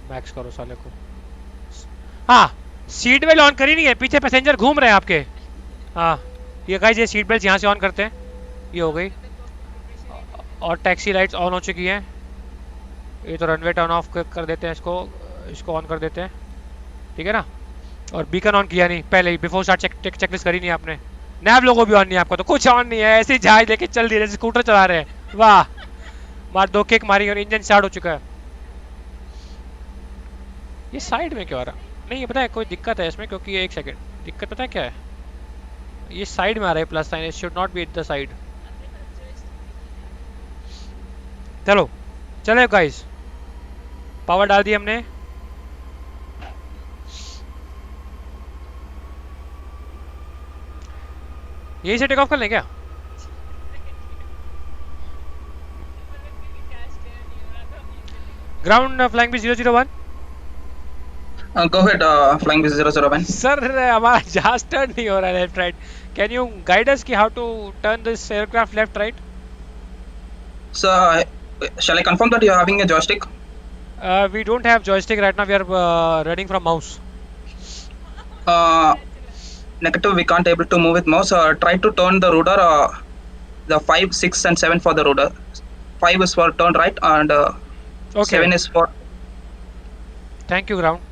मैक्स करो साले को। हाँ, सीट बेल्ट ऑन करी नहीं है, पीछे पैसेंजर घूम रहे हैं आपके। हाँ ये गाइस, ये सीट बेल्ट यहाँ से ऑन करते हैं। ये हो गई। और टैक्सी लाइट्स ऑन हो चुकी हैं। ये तो रनवे टर्न ऑफ कर देते हैं, इसको ऑन कर देते हैं, ठीक है ना। और बीकन ऑन किया नहीं पहले ही, बिफोर स्टार्ट चेकलिस्ट करी नहीं आपने। नैब लोगो भी ऑन नहीं है आपको, तो कुछ ऑन नहीं है, ऐसे ही जहाज लेके चल दिए जैसे स्कूटर चला रहे हैं। वाह, मार 2 किक मारी और इंजन स्टार्ट हो चुका है। ये साइड में क्यों आ रहा? नहीं ये पता है कोई दिक्कत है इसमें, क्योंकि एक सेकंड, दिक्कत पता है क्या है? ये साइड में आ रहा है plus sign, it should not be at the side. चलो चले गाइस, पावर डाल दी हमने। यही से टेक ऑफ कर लें क्या? ग्राउंड फ्लाइंग भी 001। Go ahead, flying with 001. Sir हमारा जहाज टर्न नहीं हो रहा है left right. Can you guide us कि how to turn this aircraft left right? So, shall I confirm that you are having a joystick? We don't have joystick right now. We are running from mouse. Negative, we can't able to move with mouse. Try to turn the rudder, the 5, 6 and 7 for the rudder. 5 is for turn right and Okay. 7 is for... Thank you ground.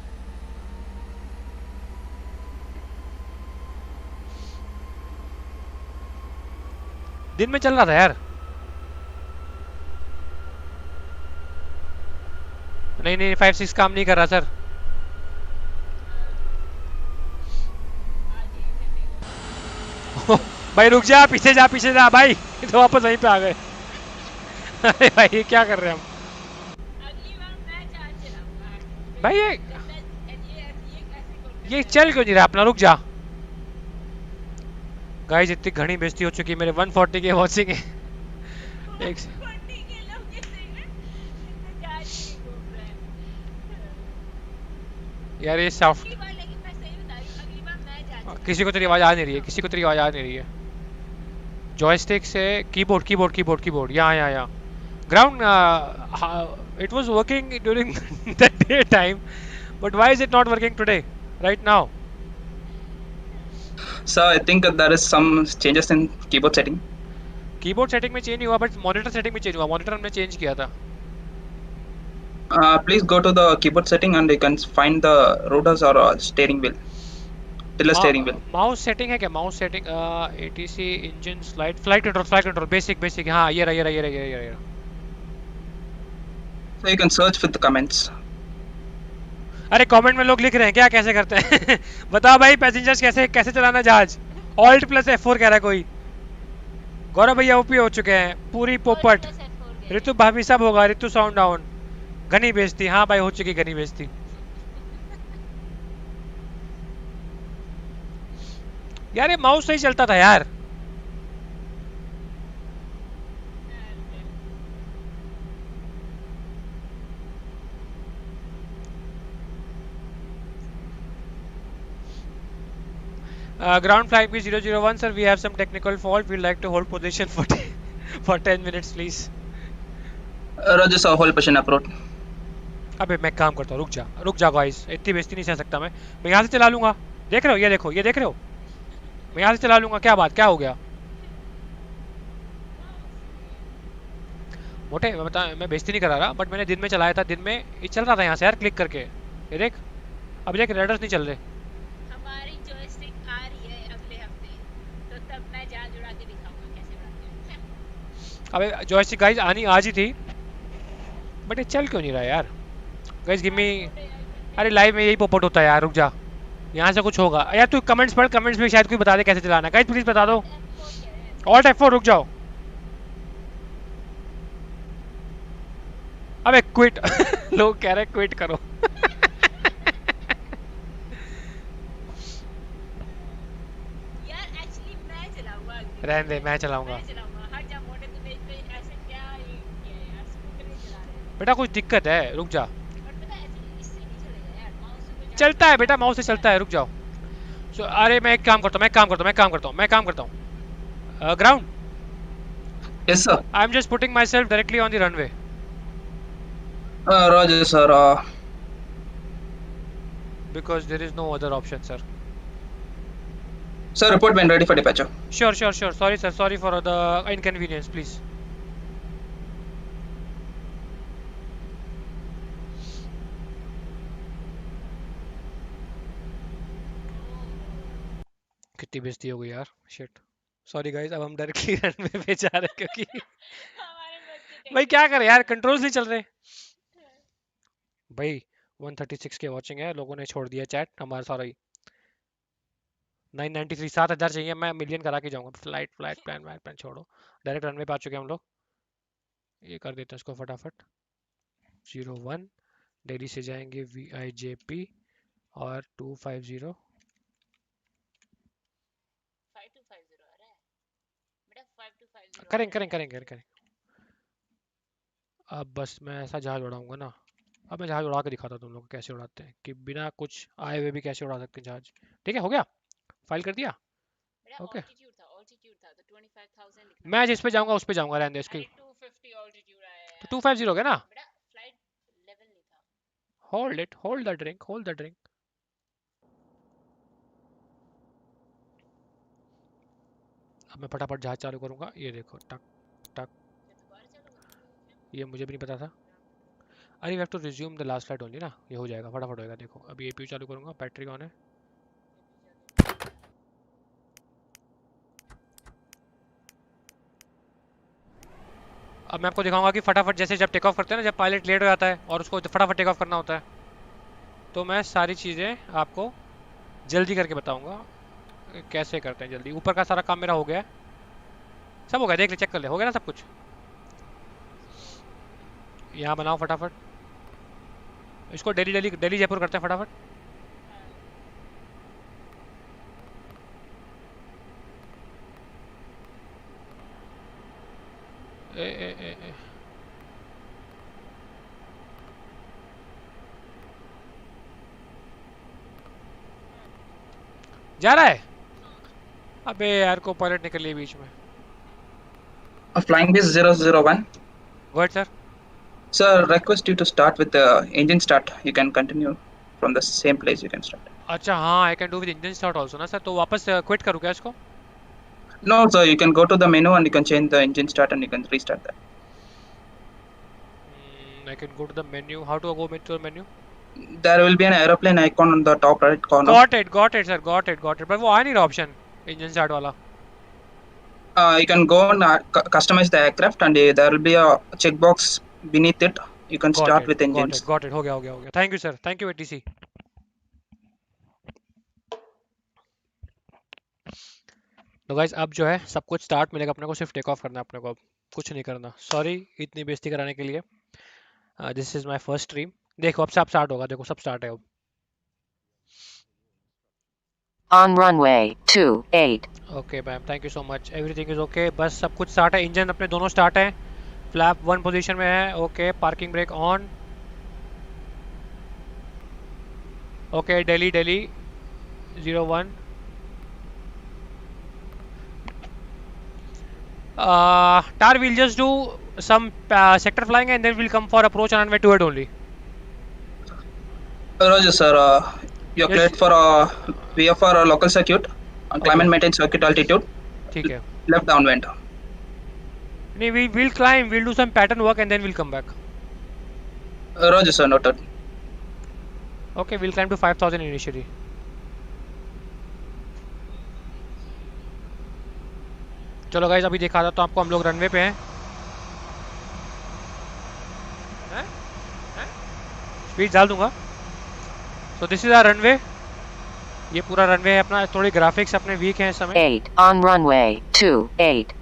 दिन में चल रहा था यार। नहीं नहीं 5-6 काम नहीं कर रहा सर। भाई रुक जा, पीछे जा पीछे जा भाई। तो वापस वहीं पे आ गए। अरे भाई ये क्या कर रहे हैं हम। भाई ये चल क्यों नहीं रहा अपना, रुक जा। गाइस इतनी घनी बेइज्जती हो चुकी है मेरे 140 के वॉचिंग है। एक यार ये सॉफ्ट, किसी को तेरी आवाज आ नहीं रही है, किसी को तेरी आवाज आ नहीं रही है। जॉयस्टिक से कीबोर्ड कीबोर्ड कीबोर्ड कीबोर्ड, यहाँ यहाँ यहाँ ground. It was working during the day time, but why is it not working today right now? So I think there is some changes in keyboard setting. Keyboard setting में change हुआ, but monitor setting में change हुआ। Monitor हमने change किया था। Please go to the keyboard setting and you can find the routers or steering wheel. Till the steering wheel. Mouse setting है क्या? Mouse setting ATC engine slide flight control basic basic, हाँ ये रहा ये रहा ये रहा ये रहा। So you can search with the comments. अरे कमेंट में लोग लिख रहे हैं क्या, कैसे करते हैं? बताओ भाई पैसेंजर्स कैसे कैसे चलाना जहाज। ऑल्ट प्लस F4 कह रहा है कोई। गौरव भैया ओपी हो चुके हैं पूरी पोपट। ऋतु भाभी सब होगा, ऋतु साउंड डाउन। घनी बेइज्जती, हाँ भाई हो चुकी घनी बेइज्जती। यार ये माउस सही चलता था यार। Ground flight B001 sir, we have some technical fault. We'd like to hold position for for 10 minutes please. Roger sir, hold position approach. अबे मैं काम करता हूँ, रुक जा गाइस, इतनी बेइज्जती नहीं सह सकता मैं। मैं यहाँ से चला लूंगा, देख रहे हो, ये देखो, ये देख रहे हो, मैं यहाँ से चला लूंगा। क्या बात, क्या हो गया? मोटे मैं बता, मैं बेइज्जती नहीं करा रहा, बट मैंने दिन में चलाया था, दिन में ये चल रहा था यहाँ से यार क्लिक करके। ये देख, अब देख रेडर्स नहीं चल रहे। हमारी जॉयस्टिक आ रही है अगले हफ्ते, तो तब मैं जहाज उड़ा के दिखाऊंगा कैसे उड़ाते हैं। अबे जॉयस्टिक गाइस आनी आज ही थी, बट ये चल क्यों नहीं रहा यार? गाइस गिव मी, अरे लाइव में यही पोपट होता है यार, रुक जा, यहाँ से कुछ होगा यार। तू कमेंट्स पढ़, कमेंट्स में शायद कोई बता दे कैसे चलाना। गाइस प्लीज बता दो। ऑल्ट F4 रुक जाओ। अबे क्विट। लोग कह रहे हैं क्विट करो। यार एक्चुअली मैं चलाऊंगा, रहने दे, मैं चलाऊंगा। मैं चलाऊंगा। हट जा मोटे, तू मेरे पे ऐसे क्या ये किया है यार, स्कूटर ही चला रहे हैं। बेटा कुछ दिक्कत है, रुक जा। और पता है एक्चुअली इससे नहीं चलेगा यार, माउस से कोई चलता है बेटा, माउस से चलता है, रुक जाओ। अरे मैं एक काम करता हूँ, मैं काम करता हूँ। Ground, Yes sir. I am just putting myself directly on the runway. Roger sir. Because there is no other option sir. Sir, report when ready for departure. Sure sorry sir, sorry for the inconvenience please. कितनी बेइज्जती हो गई यार, shit. Sorry guys, अब हम directly runway पे जा रहे हैं क्योंकि हमारे बच्चे भाई क्या करें यार, कंट्रोल्स नहीं चल रहे भाई। 136 के वॉचिंग है, लोगों ने छोड़ दिया चैट हमारा। सॉरी 993, 7000 चाहिए, मैं मिलियन करा के जाऊंगा। फ्लाइट फ्लाइट प्लान छोड़ो, डायरेक्ट रनवे पे आ चुके हैं हम लोग। ये कर देते हैं इसको फटाफट। 01 दिल्ली से जाएंगे VIJP और 250। 5250 आ रहा है बेटा, 5250 करें। अब बस मैं ऐसा जहाज उड़ाऊंगा ना, अब मैं जहाज उड़ा के दिखाता हूँ तुम लोग को कैसे उड़ाते हैं, कि बिना कुछ आए हुए भी कैसे उड़ा सकते हैं जहाज। ठीक है, हो गया, फाइल कर दिया। बेटा। ओके, ऑल्टीट्यूड था तो 25000 लिखना मैं था। जिस पे जाऊंगा उस पे जाऊंगा, रहने दो इसकी। अरे 250 ऑल्टीट्यूड आया है तो यार 250 हो गया ना। बेटा, फ्लाइट लेवल नहीं था। Hold it, hold the drink. अब मैं फटाफट जहाज चालू करूंगा, ये देखो टक टक। फिर दोबारा चालू करना ये मुझे भी नहीं पता था। अरे we have to resume the last flight only ना, ये हो जाएगा, फटाफट होएगा। देखो अभी APU चालू करूंगा, बैटरी ऑन है। अब मैं आपको दिखाऊंगा कि फटाफट जैसे जब टेक ऑफ करते हैं ना, जब पायलट लेट हो जाता है और उसको फटाफट टेक ऑफ करना होता है, तो मैं सारी चीज़ें आपको जल्दी करके बताऊंगा कैसे करते हैं जल्दी। ऊपर का सारा काम मेरा हो गया है, सब हो गया, देख ले, चेक कर ले, हो गया ना सब कुछ। यहाँ बनाओ फटाफट, इसको दिल्ली दिल्ली दिल्ली जयपुर करते हैं फटाफट। ए। जा रहा है, अबे यार को पायलट निकल लिए बीच में। Flying base 001. Word sir. Sir, request you to start with the engine start. You can continue from the same place you can start. अच्छा हाँ, I can do with engine start also ना sir, तो वापस quit करूँ क्या इसको? No, sir, you can go to the menu and you can change the engine start and you can restart that. I can go to the menu, how to go to the menu? There will be an aeroplane icon on the top right corner. Got it sir, got it, पर वो आ नहीं रहा option engine start वाला। You can go and customize the aircraft and there will be a checkbox beneath it. You can start with engines. Got it, हो गया। Thank you sir, thank you ATC. तो guys अब जो है सब कुछ start मिलेगा अपने को, सिर्फ टेक ऑफ करना है अपने को, अब कुछ नहीं करना। सॉरी इतनी बेइज्जती कराने के लिए। This is my first stream. देखो अब सब स्टार्ट होगा, देखो सब स्टार्ट है अब। On runway 28. Okay ma'am, thank you so much, everything is okay. बस सब कुछ स्टार्ट है, इंजन अपने दोनों स्टार्ट है, फ्लैप 1 पोजीशन में है। Okay, parking brake on. Okay, Delhi 01। Tar will just do some sector flying and then we'll come for approach on runway 28 only. Roger, sir. You're Yes. cleared for VFR local circuit, climb and maintain circuit altitude, ठीक है। left downwind. नहीं, we'll climb, we'll do some pattern work and then we'll come back. Roger, sir. Noted. Okay, we'll climb to 5000 initially. चलो guys अभी दिखा देता हूँ आपको, हम लोग रनवे पे हैं। स्पीड डाल दूंगा। So this is our runway, ये पूरा रनवे है अपना। थोड़ी ग्राफिक्स अपने वीक हैं इस समय। 8 on runway 28.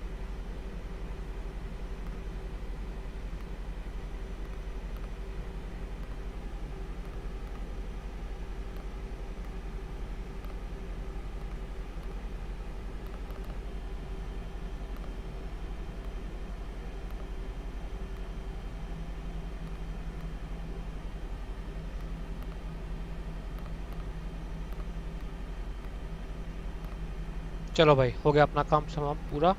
चलो भाई, हो गया अपना काम समाप्त पूरा,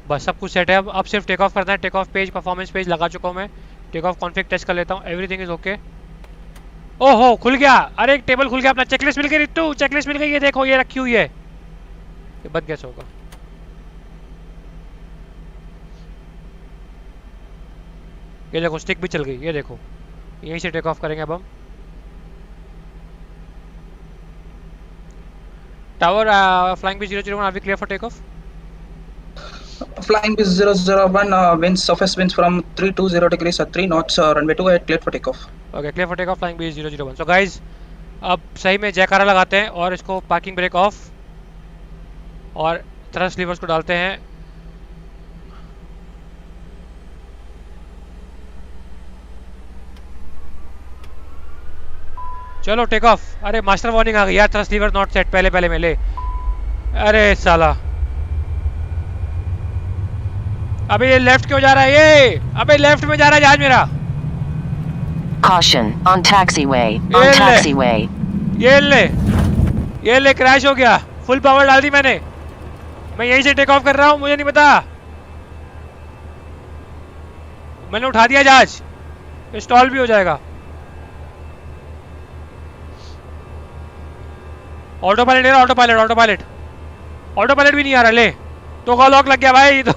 बस सब कुछ सेट है। अब सिर्फ टेक ऑफ करना है। Take off page, performance page लगा चुका हूँ मैं। टेक ऑफ कॉन्फिग टेस्ट कर लेता हूँ, एवरीथिंग इज ओके। ओहो खुल गया, अरे एक टेबल खुल गया अपना। चेकलिस्ट मिल गई रिट्टू, चेकलिस्ट मिल गई, ये देखो ये रखी हुई है। ये बंद कैसे होगा? ये देखो स्टिक भी चल गई, ये देखो। यहीं से टेक ऑफ करेंगे अब हम। Tower flying B 001, are we clear for take off? Flying base 001, winds surface winds from 320 degrees at 3 knots, runway 28, cleared for takeoff. Okay, clear for take off, flying B 001। So guys अब सही में जयकारा लगाते हैं और इसको parking brake off और thrust levers को डालते हैं। चलो टेक ऑफ। अरे मास्टर वार्निंग आ गई यार, थ्रस्ट लीवर नॉट सेट, पहले में ले। अरे साला, अबे ये लेफ्ट क्यों जा रहा है ये? अबे लेफ्ट में जा रहा है जहाज मेरा। Caution on taxiway. On Ele. taxiway. ये ले क्रैश हो गया। फुल पावर डाल दी मैंने, मैं यहीं से टेक ऑफ कर रहा हूँ, मुझे नहीं पता। मैंने उठा दिया जहाज, स्टॉल भी हो जाएगा। ऑटो पायलट है, ऑटो पायलट भी नहीं आ रहा। ले तो का लॉक लग गया भाई तो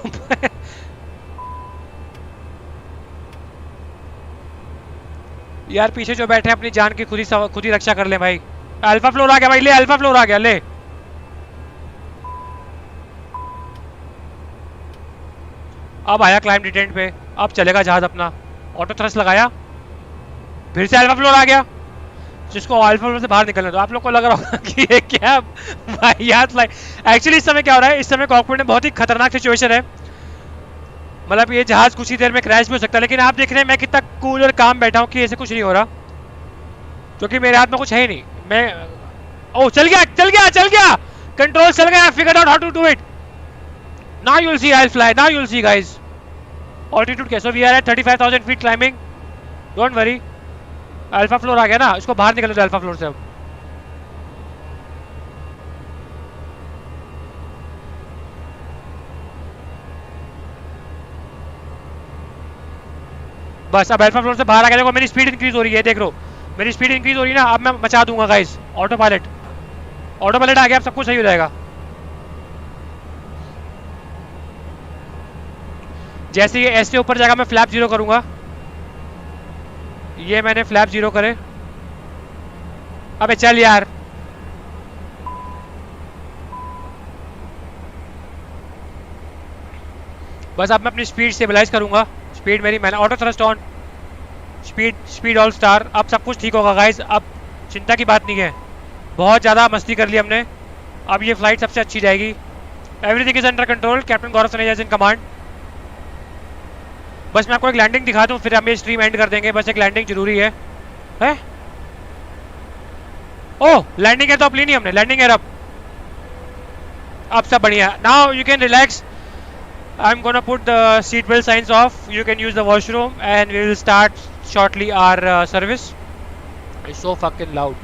यार पीछे जो बैठे हैं अपनी जान की खुद ही रक्षा कर ले भाई। अल्फा फ्लोर आ गया भाई, ले अल्फा फ्लोर आ गया, ले। अब आया क्लाइम डिटेंट पे। अब चलेगा जहाज अपना। ऑटो थ्रस्ट लगाया, फिर से अल्फा फ्लोर आ गया, जिसको अल्फा फ्लोर से बाहर निकलने दो। आप लोग को लग रहा होगा कि ये क्या वाहियात लाइक। एक्चुअली इस समय क्या हो रहा है, इस समय कॉकपिट में बहुत ही खतरनाक सिचुएशन है। मतलब ये जहाज कुछ ही देर में क्रैश भी हो सकता है, लेकिन आप देख रहे हैं मैं कितना कूल और काम बैठा हूँ कि ऐसे कुछ नहीं हो रहा, क्योंकि मेरे हाथ में कुछ है ही नहीं। मैं ओ चल गया चल गया चल गया, कंट्रोल चल गया। Figure out how to do it. Now you will see, I will fly, now you will see guys. Altitude कैसे, we are at 35,000 feet climbing, don't worry. Alpha floor आ गया ना, इसको बाहर निकलने दो अल्फा फ्लोर से अब। बस अब अल्फा फ्लोर से बाहर आ गया। देखो मेरी स्पीड इंक्रीज हो रही है, देख लो मेरी स्पीड इंक्रीज हो रही है ना। अब मैं मचा दूंगा guys. Autopilot, autopilot आ गया, अब सब कुछ सही हो जाएगा। जैसे ये एस से ऊपर जाएगा मैं फ्लैप जीरो करूंगा। ये मैंने फ्लैप जीरो करे। अबे चल यार, बस अब मैं अपनी स्पीड स्टेबलाइज करूंगा। स्पीड मेरी, मैंने auto thrust on, speed speed all star. अब सब कुछ ठीक होगा गाइस, अब चिंता की बात नहीं है। बहुत ज़्यादा मस्ती कर ली हमने, अब ये फ्लाइट सबसे अच्छी जाएगी। Everything is under control, captain Gaurav Saneja is in command. बस मैं आपको एक लैंडिंग दिखा दूं, फिर हम ये स्ट्रीम एंड कर देंगे। बस एक लैंडिंग जरूरी है। ओह लैंडिंग है तो अब ली नहीं हमने, लैंडिंग है अब सब बढ़िया। Now you can relax. I'm gonna put the seatbelt signs off. You can use the washroom and we will start shortly our service. It's so fucking loud.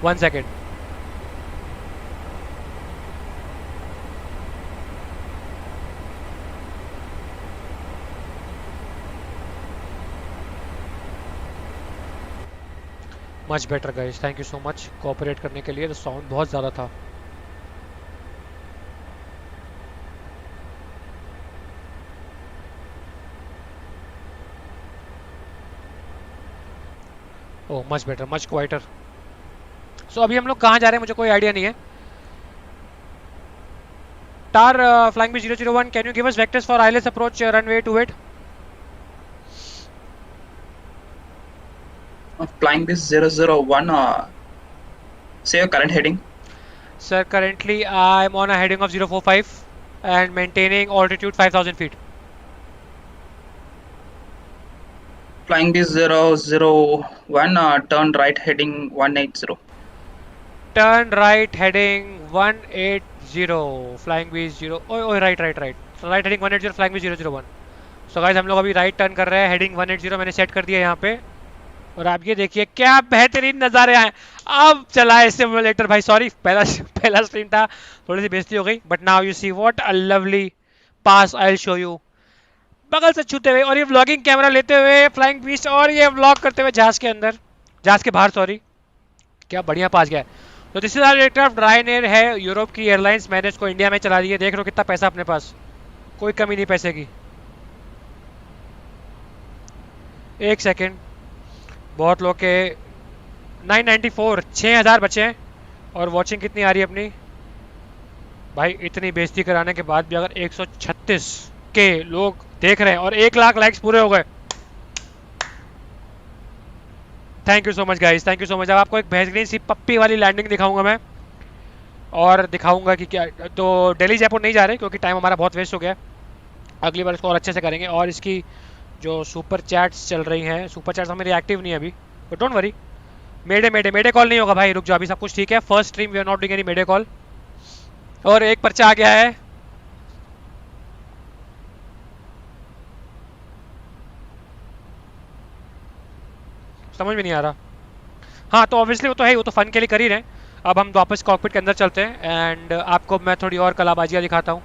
1 second. Much better guys. Thank you so much cooperate करने के लिए। तो sound बहुत ज़्यादा था। ओह much better, much quieter. सो अभी हम लोग कहाँ जा रहे हैं मुझे कोई आइडिया नहीं है। Tower flying B 001, can you give us vectors for ILS approach runway 28? Flying this 001, say your current heading. Sir, currently I am on a heading of 045 and maintaining altitude 5,000 feet. Flying this 001, turn right heading 180. Turn right heading 180, flying B 0, oh right heading 180, flying B 001. So guys हम लोग अभी right turn कर रहे हैं, heading 180 मैंने set कर दिया यहाँ पे। और आप ये देखिए क्या बेहतरीन नज़ारे आए। अब चला है सिमुलेटर भाई। सॉरी पहला स्ट्रीम था, थोड़ी सी बेइज्जती हो गई, but now you see what a lovely pass I will show you. बगल से छूते हुए और ये व्लॉगिंग कैमरा लेते हुए फ्लाइंग बीस्ट, और ये व्लॉग करते हुए जहाज के अंदर, जहाज के बाहर सॉरी। क्या बढ़िया पास गया है। तो दिस इज आवर एयरक्राफ्ट, रायनेयर है, यूरोप की एयरलाइंस। मैंने इसको इंडिया में चला दी है। देख लो कितना पैसा अपने पास, कोई कमी नहीं पैसे की। एक सेकेंड, बहुत लोग के 994, 6000 बचे हैं। और वॉचिंग कितनी आ रही है अपनी भाई? इतनी बेइज्जती कराने के बाद भी अगर 136 के लोग देख रहे हैं और 1 लाख लाइक्स पूरे हो गए, thank you so much guys, thank you so much. अब आपको एक बेहतरीन सी पप्पी वाली लैंडिंग दिखाऊंगा मैं, और दिखाऊंगा कि क्या। तो दिल्ली जयपुर नहीं जा रहे क्योंकि टाइम हमारा बहुत वेस्ट हो गया। अगली बार इसको और अच्छे से करेंगे। और इसकी जो सुपर चैट्स चल रही हैं, सुपर चैट्स मेरी एक्टिव नहीं है अभी, but don't worry. Mayday call नहीं होगा भाई, रुक जाओ, अभी सब कुछ ठीक है। First stream we are not doing any mayday call. और एक पर्चा आ गया है, समझ में नहीं आ रहा। हाँ तो ऑब्वियसली वो तो है, वो तो फन के लिए कर ही रहे हैं। अब हम वापस कॉकपिट के अंदर चलते हैं एंड आपको मैं थोड़ी और कलाबाजियाँ दिखाता हूँ।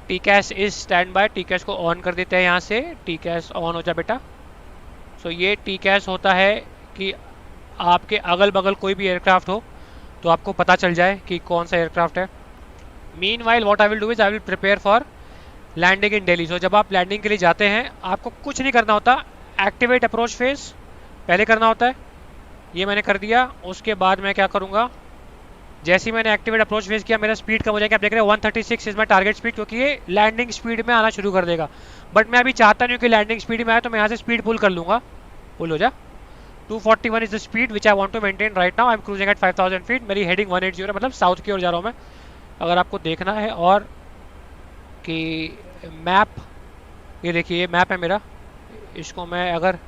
T cash is stand by, T cash को ऑन कर देते हैं यहाँ से। टी कैश ऑन हो जा बेटा। सो ये टी कैश होता है कि आपके अगल बगल कोई भी एयरक्राफ्ट हो तो आपको पता चल जाए कि कौन सा एयरक्राफ्ट है। Meanwhile what I will do is I will prepare for landing in Delhi. So जब आप लैंडिंग के लिए जाते हैं आपको कुछ नहीं करना होता, एक्टिवेट अप्रोच फेज पहले करना होता है। ये मैंने कर दिया। उसके बाद मैं क्या करूँगा, जैसे ही मैंने एक्टिवेट अप्रोच फेस किया मेरा स्पीड कम हो जाएगा। आप देख रहे हैं 136 इज माई टारगेट स्पीड, क्योंकि ये लैंडिंग स्पीड में आना शुरू कर देगा। बट मैं अभी चाहता नहीं कि लैंडिंग स्पीड में आए, तो मैं यहाँ से स्पीड पुल कर लूँगा। पुल हो जा। 241 is the speed which I want to maintain right now. I am cruising at 5000 feet. मेरी हेडिंग 180 है, मतलब साउथ की ओर जा रहा हूँ मैं, अगर आपको देखना है। और कि मैप, ये देखिए ये मैप है मेरा, इसको मैं अगर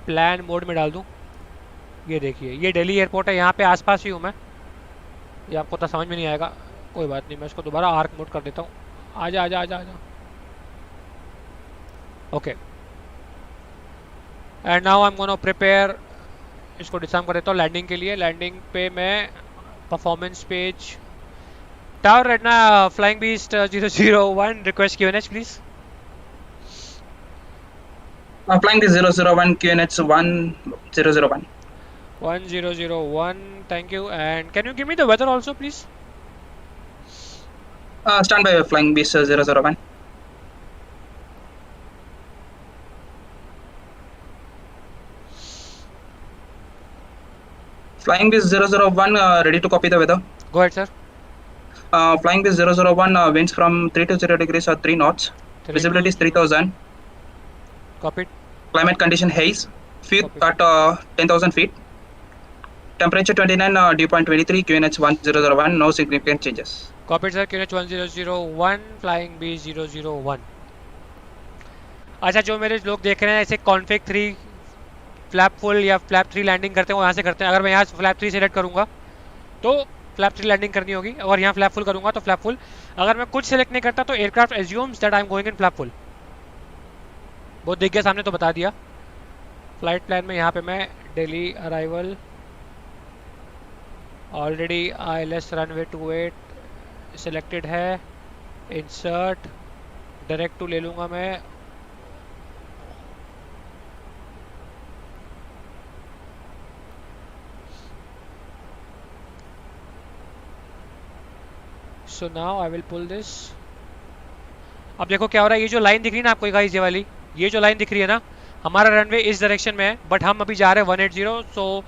प्लान मोड में डाल दूँ, ये देखिए ये दिल्ली एयरपोर्ट है, यहाँ पे आसपास ही हूँ मैं। ये आपको तो समझ में नहीं आएगा, कोई बात नहीं, मैं इसको दोबारा आर्क मोड कर देता हूँ। आजा आजा आजा आजा। Okay, and now I am gonna prepare. इसको डिसाम कर देता हूँ लैंडिंग के लिए। लैंडिंग पे मैं performance page tower रेटना flying beast 001 request QNH please. Flying Beast 001 QNH 1001. 1001, thank you. And can you give me the weather also please? Stand by Flying Beast 001. Flying Beast 001, ready to copy the weather. Go ahead sir. Flying Beast 001, winds from 320 degrees or 3 knots. Visibility is 3000. Copied. Climate condition haze. Fuel at 10,000 feet. Temperature 29, dew point 23, QNH 1001, no significant changes. Copied sir, QNH 1001, Flying Beast 001. अच्छा, जो मेरे लोग देख रहे हैं ऐसे config 3 flap full या flap 3 landing करते हैं वो यहाँ से करते हैं। अगर मैं यहाँ फ्लैप 3 सेलेक्ट करूँगा तो फ्लैप 3 लैंडिंग करनी होगी, और यहाँ फ्लैप फुल करूँगा तो फ्लैप फुल। अगर मैं कुछ सेलेक्ट नहीं करता तो aircraft assumes that I am going in flap full. बहुत दिख गया सामने तो बता दिया। फ्लाइट प्लान में यहाँ पे मैं Delhi arrival already ILS runway 28 selected है। इंसर्ट डायरेक्ट टू ले लूँगा मैं। So now I will pull this. अब देखो क्या हो रहा है, ये जो लाइन दिख रही है ना आपको गाइस, ये वाली, ये जो लाइन दिख रही है ना, हमारा रनवे इस डायरेक्शन में है, बट हम अभी जा रहे हैं 180। सो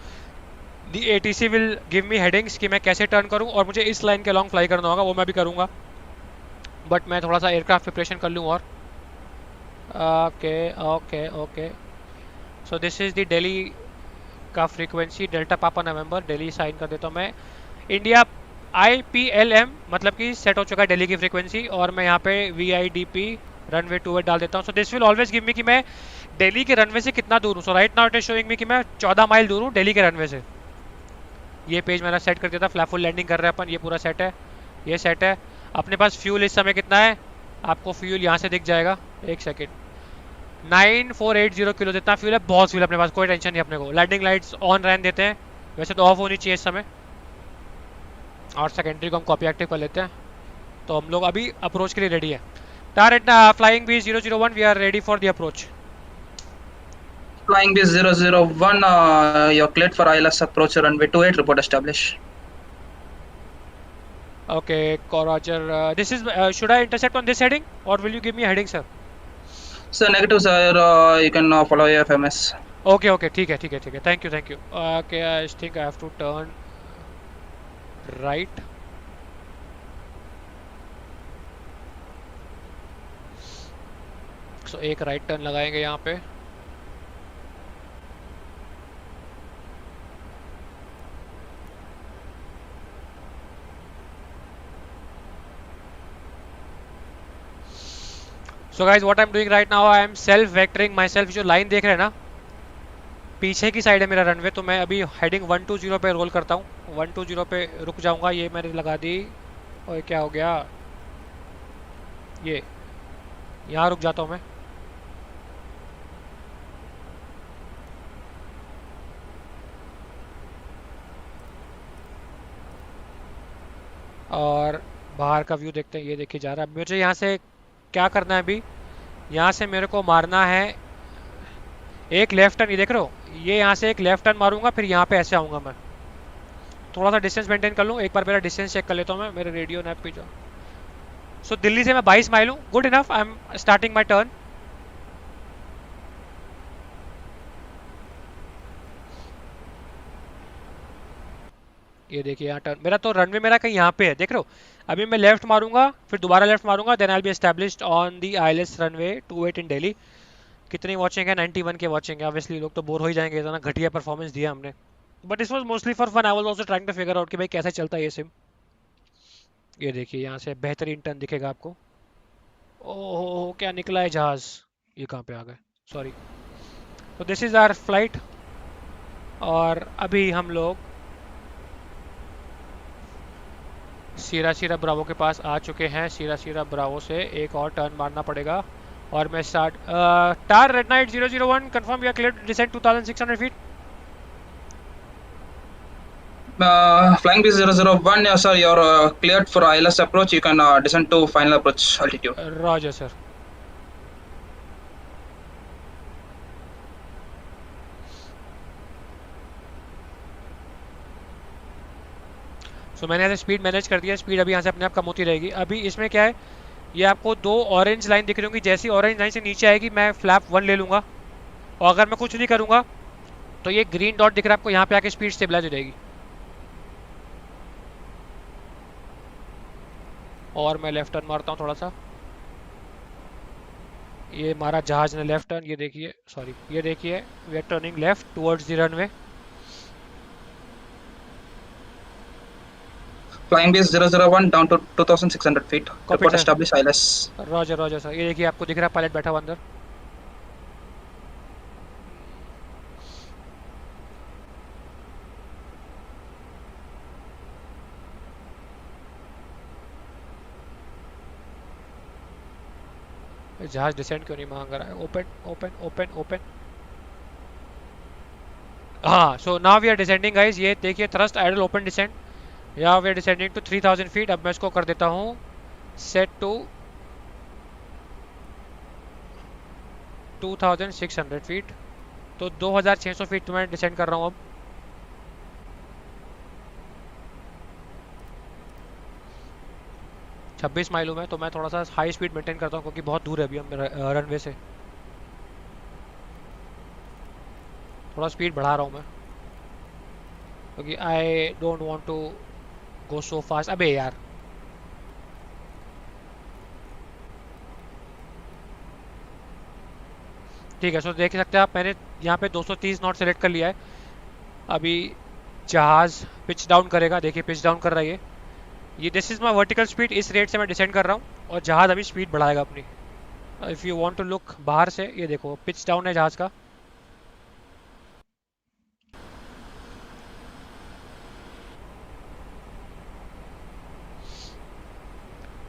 दी ATC will give me headings कि मैं कैसे टर्न करूं, और मुझे इस लाइन के लॉन्ग फ्लाई करना होगा, वो मैं भी करूंगा। बट मैं थोड़ा सा एयरक्राफ्ट प्रिपरेशन कर लूँ। और okay okay okay, so this is the Delhi का फ्रीक्वेंसी, डेल्टा पापा नवंबर, दिल्ली साइन कर देता हूँ मैं। इंडिया IPLM मतलब कि सेट हो चुका है दिल्ली की फ्रीक्वेंसी, और मैं यहाँ पे VIDP रनवे 28 डाल देता हूँ। So this will always give me कि मैं दिल्ली के रनवे से कितना दूर हूँ। So right now it is showing me कि मैं 14 माइल दूर हूँ दिल्ली के रनवे से। ये पेज मैंने सेट कर दिया था, फ्लैप फुल लैंडिंग कर रहे हैं अपन, ये पूरा सेट है, ये सेट है। अपने पास फ्यूल इस समय कितना है, आपको फ्यूल यहाँ से दिख जाएगा, एक सेकेंड, 9480 किलो जितना फ्यूल है। बहुत फ्यूल अपने पास, कोई टेंशन नहीं अपने को। लैंडिंग लाइट्स ऑन रहने देते हैं, वैसे तो ऑफ होनी चाहिए इस समय, और सेकेंडरी को हम कॉपी एक्टिव कर लेते हैं। तो हम लोग अभी अप्रोच के लिए रेडी है। Target flying beast 001, we are ready for the approach. Flying Beast 001, you're cleared for ILS approach runway 28, report established. Okay, Roger. This is, should I intercept on this heading or will you give me a heading, sir? So negative sir, you can follow your FMS. Okay, okay, ठीक है, ठीक है, ठीक है, thank you, thank you. Okay, I think I have to turn right. So एक right turn लगाएंगे यहाँ पे। So guys, what I'm doing right now, I am self vectoring myself। जो लाइन देख रहे हैं ना, पीछे की साइड है मेरा रनवे, तो मैं अभी हेडिंग 120 पे रोल करता हूँ। 120 पे रुक जाऊंगा, ये मैंने लगा दी। और क्या हो गया, ये यहाँ रुक जाता हूँ मैं। और बाहर का व्यू देखते हैं, ये देखिए जा रहा है। मुझे यहाँ से क्या करना है, अभी यहाँ से मेरे को मारना है एक लेफ्ट टर्न, ये देख रहे हो, ये यहाँ से एक लेफ्ट टर्न मारूंगा, फिर यहाँ पे ऐसे आऊँगा मैं। थोड़ा सा डिस्टेंस मेंटेन कर लूँ, एक बार मेरा डिस्टेंस चेक कर लेता हूँ मैं मेरे रेडियो नैप पे। सो दिल्ली से मैं 22 माइल हूँ, good enough. I am starting my turn. ये देखिए यहाँ टर्न, मेरा तो रनवे मेरा कहीं यहाँ पे है, देख रहे हो। अभी मैं लेफ्ट मारूंगा, फिर दोबारा लेफ्ट मारूंगा, then I will be established on the ILS runway 28 in Delhi. कितनी वॉचिंग है? 91 के वॉचिंग है। ऑब्वियसली लोग तो बोर हो ही जाएंगे, इतना घटिया परफॉर्मेंस दिया हमने। But this was mostly for fun, I was also trying to figure out कि भाई कैसे चलता है ये सिम। ये देखिए यहाँ से बेहतरीन टर्न दिखेगा आपको। ओह क्या निकला है जहाज, ये कहाँ पे आ गए, सॉरी। तो दिस इज आवर फ्लाइट, और अभी हम लोग सीरा ब्रावो के पास आ चुके हैं। सीरा ब्रावो से एक और टर्न मारना पड़ेगा और मैं start. Tar red night 001 confirm you are clear to descend 2600 feet. Flying B 001, sir, you're cleared for ILS approach. You can descend to final approach altitude. Roger sir. So मैंने ऐसे speed manage कर दिया, speed अभी यहाँ से अपने आप कम होती रहेगी। अभी इसमें क्या है, ये आपको दो ऑरेंज लाइन दिख रही होंगी, जैसी ऑरेंज लाइन से नीचे आएगी मैं फ्लैप 1 ले लूँगा, और अगर मैं कुछ नहीं करूँगा तो ये ग्रीन डॉट दिख रहा है आपको, यहाँ पे आके स्पीड स्टेबलाइज हो जाएगी। और मैं लेफ्ट टर्न मारता हूँ थोड़ा सा। ये मारा जहाज ने लेफ्ट टर्न, ये देखिए, सॉरी ये देखिए, we are turning left towards the runway. Flying B 001 down to 2600 feet. Copy, Report sir. establish ILS. Roger sir. ये देखिए आपको दिख रहा है पायलट बैठा हुआ अंदर। जहाज डिसेंड क्यों नहीं मांग रहा है? Open open open open. हाँ, so now we are descending guys. ये देखिए थ्रस्ट आइडल ओपन डिसेंड, या we are descending to 3000 feet. अब मैं इसको कर देता हूँ सेट टू 2600 फीट, तो 2600 फीट मैं डिसेंड कर रहा हूँ अब। छब्बीस माइल हूँ मैं, तो मैं थोड़ा सा हाई स्पीड मेंटेन करता हूँ क्योंकि बहुत दूर है अभी हम रनवे से। थोड़ा स्पीड बढ़ा रहा हूँ मैं क्योंकि I don't want to go so fast. अबे यार, ठीक है। सो देख सकते हैं आप, मैंने यहाँ पे 230 नॉट सेलेक्ट कर लिया है। अभी जहाज पिच डाउन करेगा, देखिए पिच डाउन कर रहा है ये this is my vertical speed, इस रेट से मैं डिसेंड कर रहा हूँ और जहाज अभी स्पीड बढ़ाएगा अपनी। If you want to look बाहर से, ये देखो पिच डाउन है जहाज का।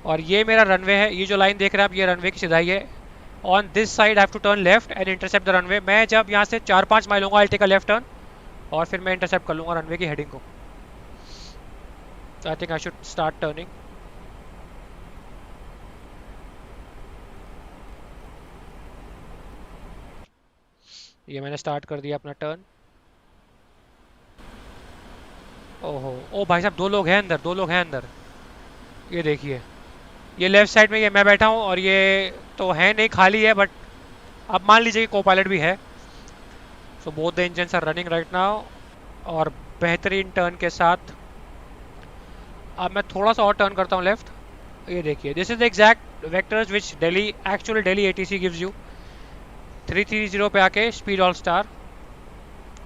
और ये मेरा रनवे है, ये जो लाइन देख रहे हैं आप, ये रनवे की सीधाई है। On this side I have to turn left and intercept the runway. मैं जब यहाँ से 4-5 माइल होगा I take a left turn और फिर मैं इंटरसेप्ट कर लूँगा रनवे की हेडिंग को। I think I should start turning. ये मैंने स्टार्ट कर दिया अपना टर्न। ओहो, ओ भाई साहब, 2 लोग हैं अंदर, 2 लोग हैं अंदर। ये देखिए, ये लेफ्ट साइड में ये मैं बैठा हूँ और ये तो है नहीं, खाली है, बट अब मान लीजिए कि को पायलट भी है। So both the engines are running right now, और बेहतरीन टर्न के साथ अब मैं थोड़ा सा और टर्न करता हूँ लेफ्ट। ये देखिए, this is the exact vectors which Delhi ATC gives you. 330 पे आके स्पीड ऑल स्टार,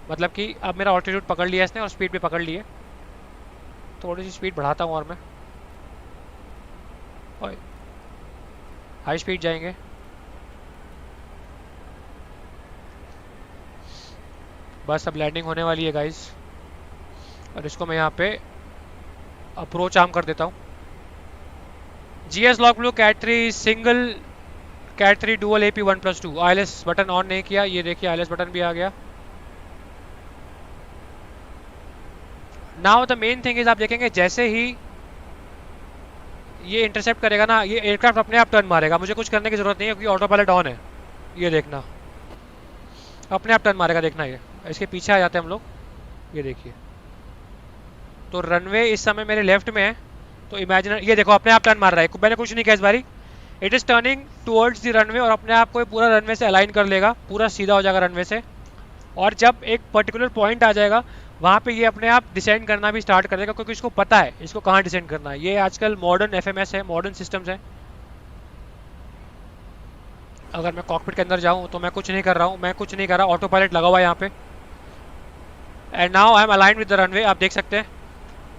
मतलब कि अब मेरा ऑल्टीट्यूड पकड़ लिया इसने और स्पीड भी पकड़ लिए। थोड़ी सी स्पीड बढ़ाता हूँ और मैं हाई स्पीड जाएंगे। बस अब लैंडिंग होने वाली है गाइस, और इसको मैं यहाँ पे अप्रोच आर्म कर देता हूँ। GS lock blue cat 3 single cat 3 dual AP 1+2। ILS button on नहीं किया, ये देखिए ILS बटन भी आ गया। Now the main thing is, आप देखेंगे जैसे ही ये इंटरसेप्ट करेगा ना, ये एयरक्राफ्ट अपने आप टर्न मारेगा, मुझे कुछ करने की जरूरत नहीं है क्योंकि ऑटो पायलट ऑन है। ये देखना, अपने आप टर्न मारेगा, देखना। ये इसके पीछे आ जाते हैं हम लोग, ये देखिए। तो रनवे इस समय मेरे लेफ्ट में है, तो इमेजिनरी, ये देखो अपने आप टर्न मार रहा है, मैंने कुछ नहीं किया इस बारी। It is turning towards the runway और अपने आप को पूरा रनवे से अलाइन कर लेगा, पूरा सीधा हो जाएगा रनवे से। और जब एक पर्टिकुलर पॉइंट आ जाएगा वहाँ पे ये अपने आप डिसेंड करना भी स्टार्ट करेगा, क्योंकि इसको पता है इसको कहाँ डिसेंड करना है। ये आजकल मॉडर्न एफएमएस है, मॉडर्न सिस्टम्स है। अगर मैं कॉकपिट के अंदर जाऊँ तो मैं कुछ नहीं कर रहा हूँ, मैं कुछ नहीं कर रहा, ऑटो पायलट लगा हुआ है यहाँ पे। And now I am aligned with the runway, आप देख सकते हैं।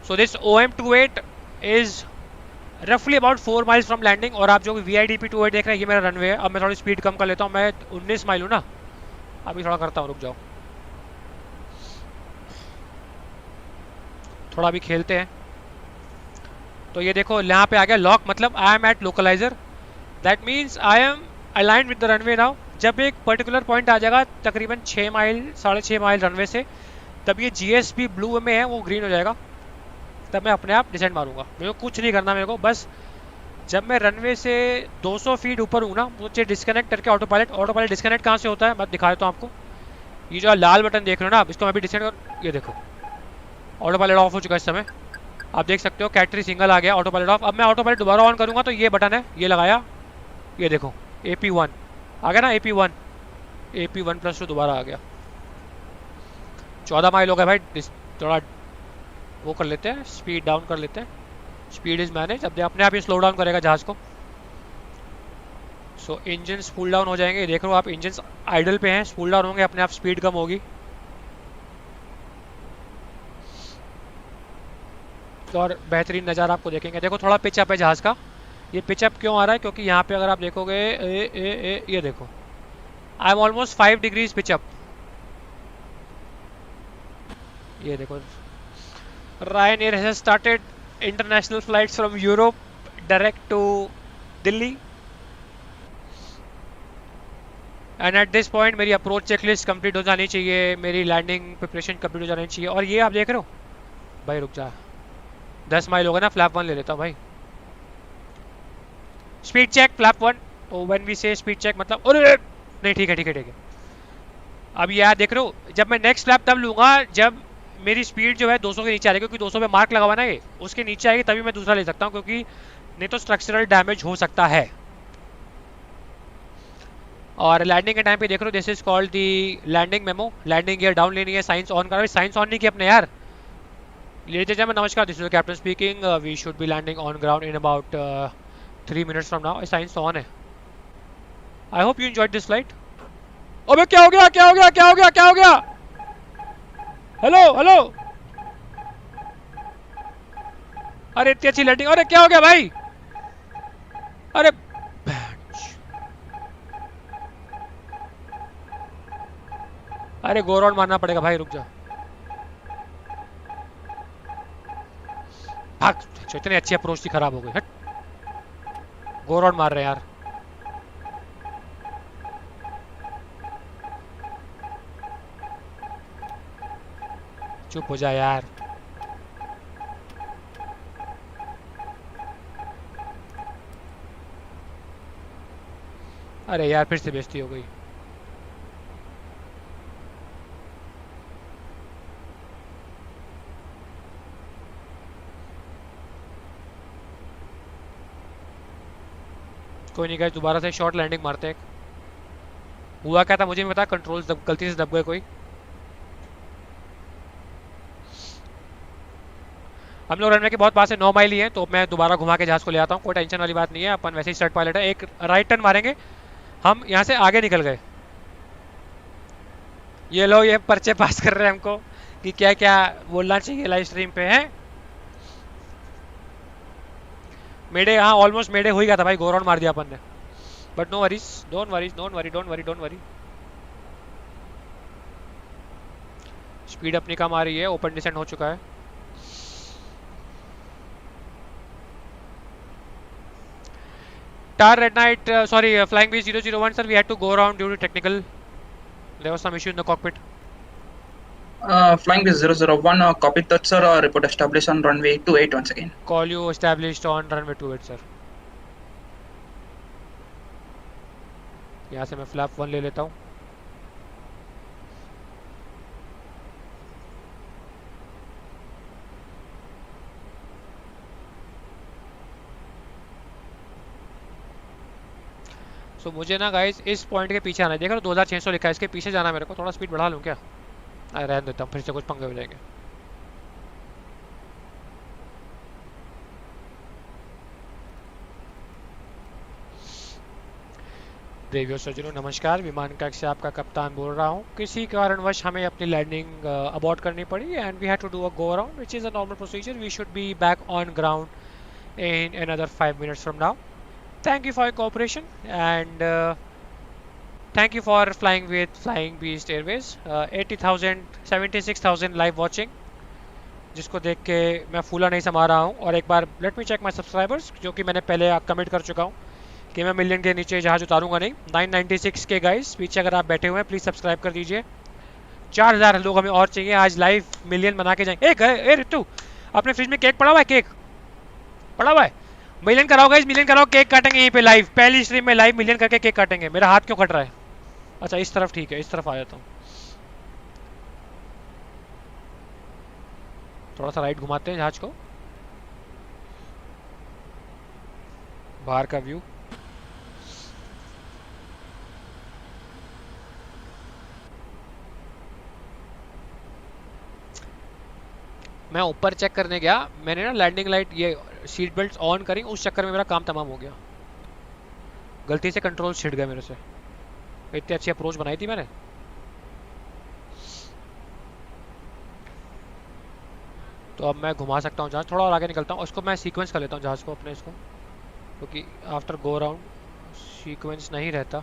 सो दिस OM28 इज रफली अबाउट 4 माइल्स फ्रॉम लैंडिंग। और आप जो VIDP28 देख रहे हैं, ये मेरा रनवे है। अब मैं थोड़ी स्पीड कम कर लेता हूँ, मैं 19 माइल हूँ ना, अभी थोड़ा करता हूँ, रुक जाओ, थोड़ा भी खेलते हैं। तो ये देखो यहाँ पे आ गया लॉक, मतलब I am at localizer, that means I am aligned with the runway now. जब एक पर्टिकुलर पॉइंट आ जाएगा तकरीबन 6 माइल 6.5 माइल रनवे से, तब ये GSP ब्लू में है, वो ग्रीन हो जाएगा, तब मैं अपने आप डिसेंड मारूंगा। मेरे को कुछ नहीं करना, मेरे को बस जब मैं रनवे से 200 फीट ऊपर हूँ ना, मुझे डिस्कनेक्ट करके ऑटो पायलट डिस्कनेक्ट कहाँ से होता है मैं दिखा देता हूँ आपको। ये जो लाल बटन देख रहे हो ना आप, इसको मैं भी डिस्कनेक्ट कर, ये देखो ऑटो पायलट ऑफ हो चुका है इस समय, आप देख सकते हो। कैटरी सिंगल आ गया, ऑटो पायलट ऑफ। अब मैं ऑटो पायलट दोबारा ऑन करूंगा तो ये बटन है, ये लगाया, ये देखो AP1 आ गया ना, AP1+2 दोबारा आ गया। 14 माइल हो गया भाई, थोड़ा वो कर लेते हैं, स्पीड डाउन कर लेते हैं। स्पीड इज मैनेज, अब अपने आप ये स्लो डाउन करेगा जहाज को। सो इंजन स्पूल डाउन हो जाएंगे, देख रहे हो आप, इंजन आइडल पे हैं, स्पूल डाउन होंगे, अपने आप स्पीड कम होगी। और बेहतरीन नज़ारा आपको देखेंगे। देखो थोड़ा पिचअप है जहाज का। ये पिचअप क्यों आ रहा है, क्योंकि यहाँ पे अगर आप देखोगे ये देखो, आई एम ऑलमोस्ट 5 डिग्रीज पिचअप। ये देखो, Ryanair has started international flights from Europe direct to Delhi, and at this point मेरी अप्रोच चेकलिस्ट कंप्लीट हो जानी चाहिए, मेरी लैंडिंग प्रिपरेशन कंप्लीट हो जानी चाहिए। और ये आप देख रहे हो भाई, रुक जा, 10 माइल होगा ना, फ्लैप 1 ले लेता हूँ भाई। स्पीड चेक फ्लैप 1, तो व्हेन वी से स्पीड चेक मतलब, अरे नहीं, ठीक है ठीक है ठीक है। अब यार देख रहे हो, जब मैं नेक्स्ट फ्लैप तब लूंगा जब मेरी स्पीड जो है 200 के नीचे आ रही है, क्योंकि 200 पे मार्क लगा हुआ ना, ये उसके नीचे आएगी तभी मैं दूसरा ले सकता हूँ, क्योंकि नहीं तो स्ट्रक्चरल डैमेज हो सकता है। और लैंडिंग के टाइम पे देख रहे हो, this is called the landing memo. Landing gear down लेनी है, साइंस ऑन करा, साइंस ऑन नहीं किया अपने यार। लेडीज एंड नमस्कार, this is the captain speaking, we should be landing on ground in about 3 minutes from now. Signs on है। I hope you enjoyed this flight. अबे क्या हो गया, क्या हो गया, क्या हो गया, क्या हो गया? हेलो हेलो, अरे इतनी अच्छी लैंडिंग, अरे क्या हो गया भाई? अरे अरे गो राउंड मारना पड़ेगा भाई, रुक जा, भाग। इतनी अच्छी अप्रोच थी, खराब हो गई, हट। गो राउंड मार रहे हैं यार। चुप हो जा यार। अरे यार फिर से बेइज्जती हो गई। कोई नहीं, गाइस दोबारा से शॉर्ट लैंडिंग मारते हैं। हुआ क्या था मुझे नहीं पता, कंट्रोल्स गलती से दब गए कोई। हम लोग रनवे के बहुत पास है, 9 माइल ही है, तो मैं दोबारा घुमा के जहाज को ले आता हूँ, कोई टेंशन वाली बात नहीं है। अपन वैसे ही स्टर्ट पायलट है, एक राइट टर्न मारेंगे, हम यहाँ से आगे निकल गए। ये लोग ये पर्चे पास कर रहे हैं हमको कि क्या क्या बोलना चाहिए लाइव स्ट्रीम पे है। मेडे, हाँ ऑलमोस्ट मेडे हो ही गया था भाई, गो राउंड मार दिया अपन ने, but no worries, don't worry don't worry don't worry don't worry. Speed अपनी कम आ रही है, ओपन डिसेंट हो चुका है। Tar Red Knight, sorry, Flying V 001, sir, we had to go around due to technical, there was some issue in the cockpit. Flying V 001, copy that, sir. Report established on runway 28 once again. Call you established on runway 28, sir. यहाँ से मैं flap 1 ले लेता हूँ। सो मुझे ना guys इस point के पीछे आना है, देख रहे हो 2600 लिखा है, इसके पीछे जाना है मेरे को। थोड़ा स्पीड बढ़ा लूँ क्या? रहने देता हूँ, फिर से कुछ पंगे हो जाएंगे। देवियो सज्जनों नमस्कार, विमान कक्ष से आपका कप्तान बोल रहा हूँ। किसी कारणवश हमें अपनी लैंडिंग अबॉर्ट करनी पड़ी and we had to do a go around which is a normal procedure. We should be back on ground in another 5 minutes from now. Thank you for your cooperation and thank you for flying with Flying Beast Airways. 80,000 76,000 live watching, जिसको देख के मैं फूला नहीं समा रहा हूँ। और एक बार let me check my subscribers, जो कि मैंने पहले कमिट कर चुका हूँ कि मैं मिलियन के नीचे जहाज उतारूंगा नहीं। 996 के गाइस पीछे अगर आप बैठे हुए हैं प्लीज़ सब्सक्राइब कर दीजिए। 4000 लोग हमें और चाहिए, आज लाइव मिलियन बना के जाएंगे। ए रितु, अपने फ्रिज में केक पड़ा हुआ है? केक पड़ा हुआ है? मिलियन कराओ गाइस, मिलियन कराओ, केक काटेंगे यहीं पे लाइव, पहली स्ट्रीम में लाइव मिलियन करके केक काटेंगे। मेरा हाथ क्यों कट रहा है? अच्छा इस तरफ, ठीक है, इस तरफ आ जाता हूँ। थोड़ा सा राइट घुमाते हैं जहाज को, बाहर का व्यू। मैं ऊपर चेक करने गया, मैंने ना लैंडिंग लाइट ये सीट बेल्ट ऑन करी, उस चक्कर में मेरा काम तमाम हो गया। गलती से कंट्रोल छिड़ गया मेरे से। इतनी अच्छी अप्रोच बनाई थी मैंने। तो अब मैं घुमा सकता हूँ जहाज, थोड़ा और आगे निकलता हूँ। उसको मैं सीक्वेंस कर लेता हूँ जहाज को अपने, इसको, क्योंकि आफ्टर गो अराउंड सीक्वेंस नहीं रहता।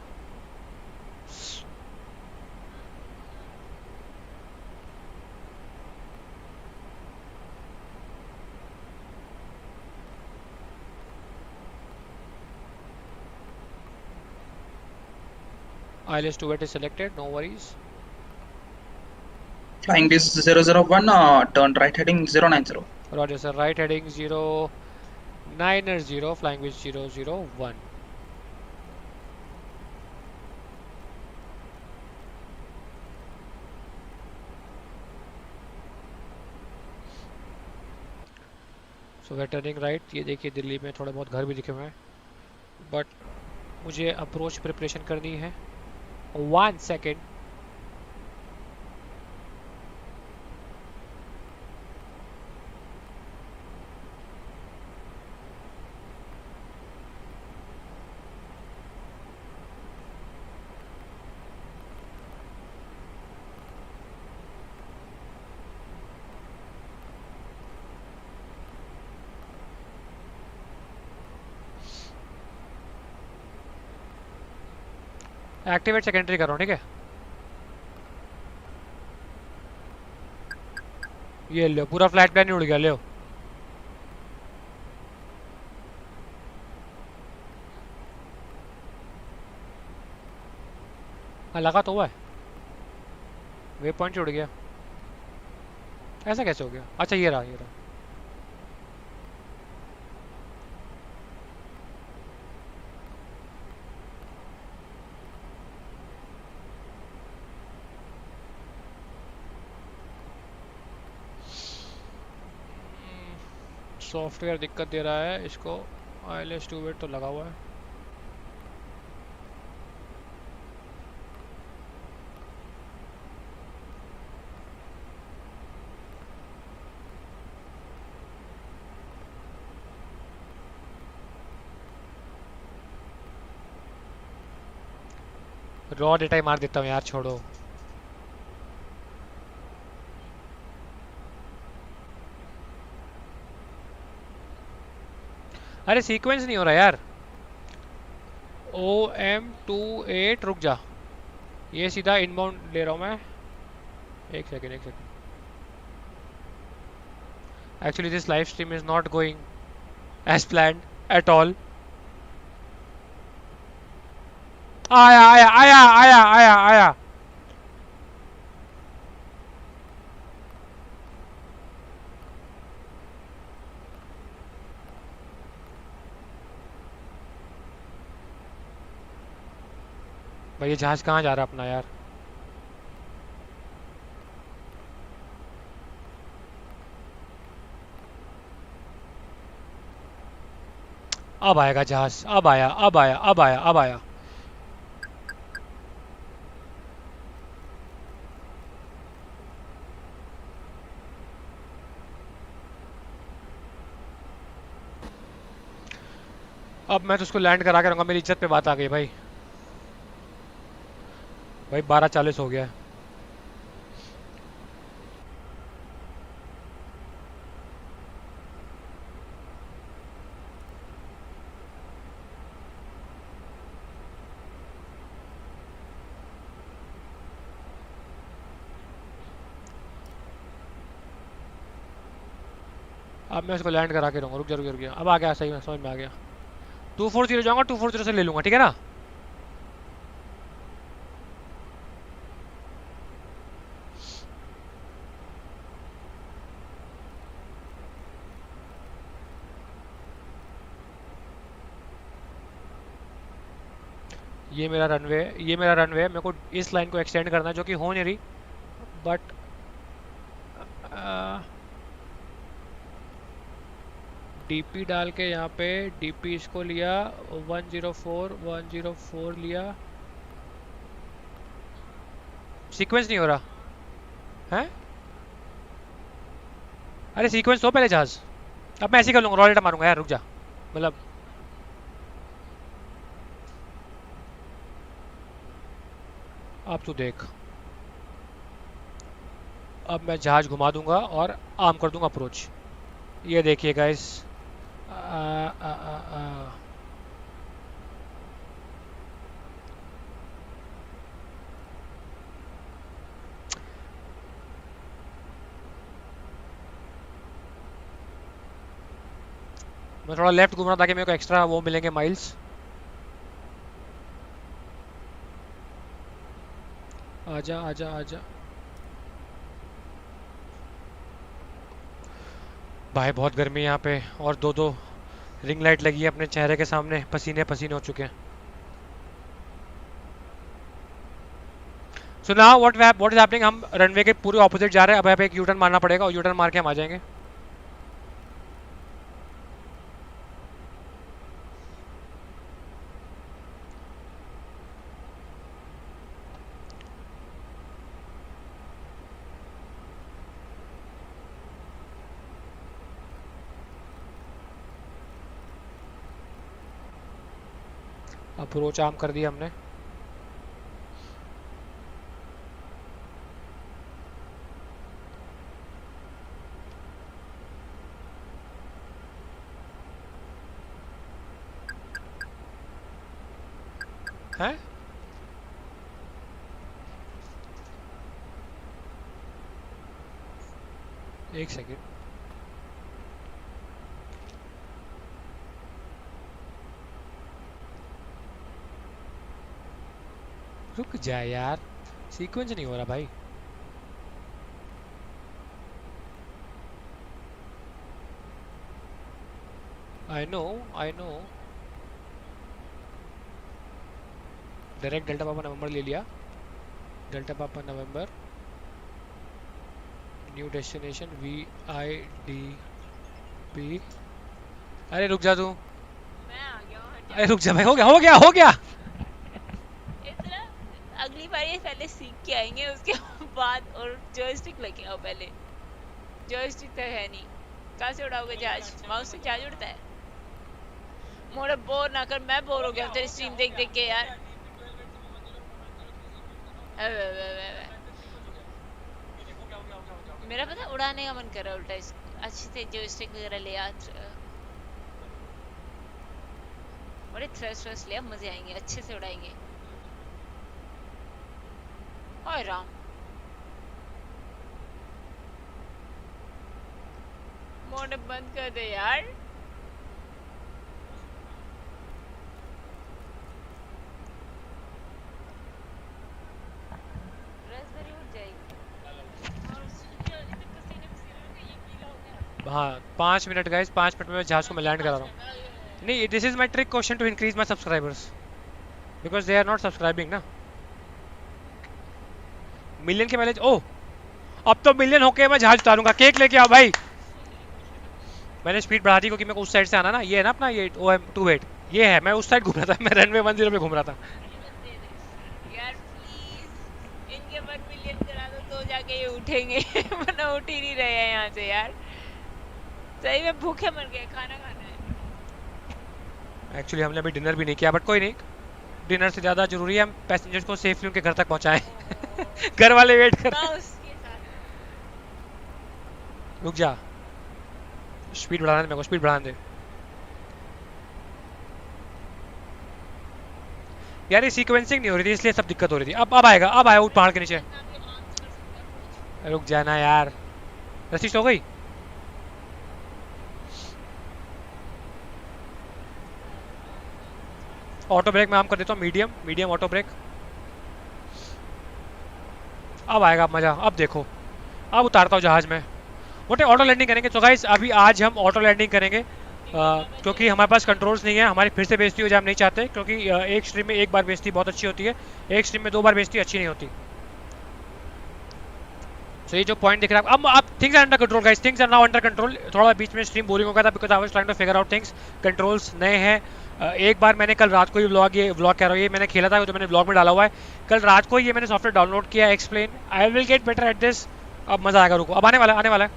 ILS 28 is selected, no worries. Flying Beast 001, turn right heading 090. Roger sir, right heading 090, flying with 001. So we're turning right। ये देखिए दिल्ली में थोड़े बहुत घर भी दिखे हुए हैं, बट मुझे अप्रोच प्रिपरेशन करनी है। 1 सेकेंड। एक्टिवेट सेकेंडरी कर रहा हूँ, ठीक है। ये लो, पूरा फ्लैट प्लान ही उड़ गया, ले। हाँ लगा तो हुआ है, वे पॉइंट उड़ गया। ऐसा कैसे हो गया? अच्छा ये रहा, ये रहा। सॉफ्टवेयर दिक्कत दे रहा है इसको। ILS 28 तो लगा हुआ है। रॉ डेटा ही मार देता हूँ यार, छोड़ो। अरे सीक्वेंस नहीं हो रहा यार। OM28 रुक जा, ये सीधा इनबाउंड ले रहा हूँ मैं। एक सेकेंड, एक second. Actually this live stream is not going as planned at all. आया आया आया आया आया आया। भाई ये जहाज कहाँ जा रहा है अपना यार? अब आएगा जहाज, अब आया, अब आया, अब आया, अब आया। अब मैं तो उसको लैंड करा के रहूंगा, मेरी इज्जत पे बात आ गई भाई। भाई 12:40 हो गया है। अब मैं इसको लैंड करा के रहूँगा। रुक जा रुक जा रुक जा, अब आ गया, सही में समझ में आ गया। 240 जाऊँगा, 240 से ले लूँगा, ठीक है ना। ये मेरा रनवे, ये मेरा रनवे। मेरे को इस लाइन को एक्सटेंड करना है, जो कि हो नहीं रही, बट डीपी डाल के यहाँ पे डीपी इसको लिया 104 लिया। सीक्वेंस नहीं हो रहा है। अरे सीक्वेंस हो पहले जहाज। अब मैं ऐसे ही कर लूँगा, रॉलेट मारूंगा यार, रुक जा। मतलब अब तू देख, अब मैं जहाज घुमा दूंगा और आर्म कर दूंगा अप्रोच। ये देखिए गाइस, मैं थोड़ा लेफ्ट घूम रहा ताकि मेरे को एक्स्ट्रा वो मिलेंगे माइल्स। आजा आजा आजा भाई, बहुत गर्मी है यहाँ पे, और दो दो रिंग लाइट लगी है अपने चेहरे के सामने, पसीने पसीने हो चुके हैं। So now what is happening, हम रनवे के पूरे ऑपोजिट जा रहे हैं। अब यहाँ पे एक यू टर्न मारना पड़ेगा और यू टर्न मार के हम आ जाएंगे। अप्रोच आर्म कर दिया हमने। हैं? एक सेकेंड, रुक जा यार, सीक्वेंस नहीं हो रहा भाई। I know I know. Direct delta पापा नवंबर ले लिया, डेल्टा पापा नवंबर, न्यू डेस्टिनेशन VIDP। अरे रुक जा तू, मैं आ गया हूँ, हट अरे रुक जा भाई, हो गया हो गया हो गया। इतना अगली बार ये पहले सीख के आएंगे, उसके बाद। और जॉयस्टिक लेके आओ पहले, जॉयस्टिक तो है नहीं, कहाँ से उड़ाओगे जहाज? माउस से जहाज उड़ता है? मोड़ा बोर ना कर, मैं बोर हो गया तेरी स्ट्रीम देख देख के यार। अबे अबे अबे अबे। मेरा पता उड़ाने का मन कर रहा है उल्टा, इस अच्छे से जॉयस्टिक वगैरह ले आ, बड़े थ्रस्ट ले, मजे आएंगे, अच्छे से उड़ाएंगे। ओए राम, मोड़ बंद कर दे यार। रास्पबेरी उठ जाएगी और इतने पसीने पसीने में ये गीला हो गया। हाँ 5 मिनट गाइस, 5 मिनट में मैं जहाज को मैं लैंड करा रहा हूँ। नहीं, this is my trick question to increase my subscribers, because they are not subscribing ना। मिलियन के पहले, ओह अब तो मिलियन होके मैं जहाज उतारूंगा। केक लेके आओ भाई। मैंने स्पीड बढ़ा दी क्योंकि मेरे को उस साइड से आना ना, ये है ना अपना ये OM28, ये है, मैं उस साइड घूम रहा था, मैं रनवे 10 पे घूम रहा था। यार प्लीज इनके 1 मिलियन करा दो तो जाके ये उठेंगे वरना उठ ही नहीं रहे हैं यहाँ से यार। सही में भूखे मर गए, खाना खाना है। एक्चुअली हमने अभी डिनर भी नहीं किया, बट कोई नहीं, डिनर से ज़्यादा जरूरी है हम पैसेंजर्स को सेफली उनके घर तक पहुंचाएं। घर वाले वेट कर रहे हैं। उसके साथ रुक जा, स्पीड बढ़ाने दे मेरे को, स्पीड बढ़ाने दे यार। ये सीक्वेंसिंग नहीं हो रही थी इसलिए सब दिक्कत हो रही थी। अब आएगा, अब आया ऊपर पहाड़ के नीचे। रुक जाना यार, रसीद हो गई। ऑटो ब्रेक में हम कर देता हूँ मीडियम, मीडियम ऑटो ब्रेक। अब आएगा मजा, अब देखो, अब उतारता हूँ जहाज में। मोटे ऑटो लैंडिंग करेंगे। तो गाइस अभी आज हम ऑटो लैंडिंग करेंगे क्योंकि हमारे पास कंट्रोल्स नहीं है। हमारी फिर से बेइज्जती हो जाए हम नहीं चाहते, क्योंकि एक स्ट्रीम में एक बार बेइज्जती बहुत अच्छी होती है, एक स्ट्रीम में 2 बार बेइज्जती अच्छी नहीं होती। तो ये जो पॉइंट दिख रहा है अब things are under control guys, things are now under control. थोड़ा बीच में स्ट्रीम बोरिंग हो गया था because I was trying to figure out things. Controls नए हैं। एक बार मैंने कल रात को ही व्लॉग कह रहा हूँ, ये मैंने खेला था जो मैंने व्लॉग में डाला हुआ है कल रात को, ये मैंने सॉफ्टवेयर डाउनलोड किया। Explain, I will get better at this. अब मजा आएगा, रुको, अब आने वाला है।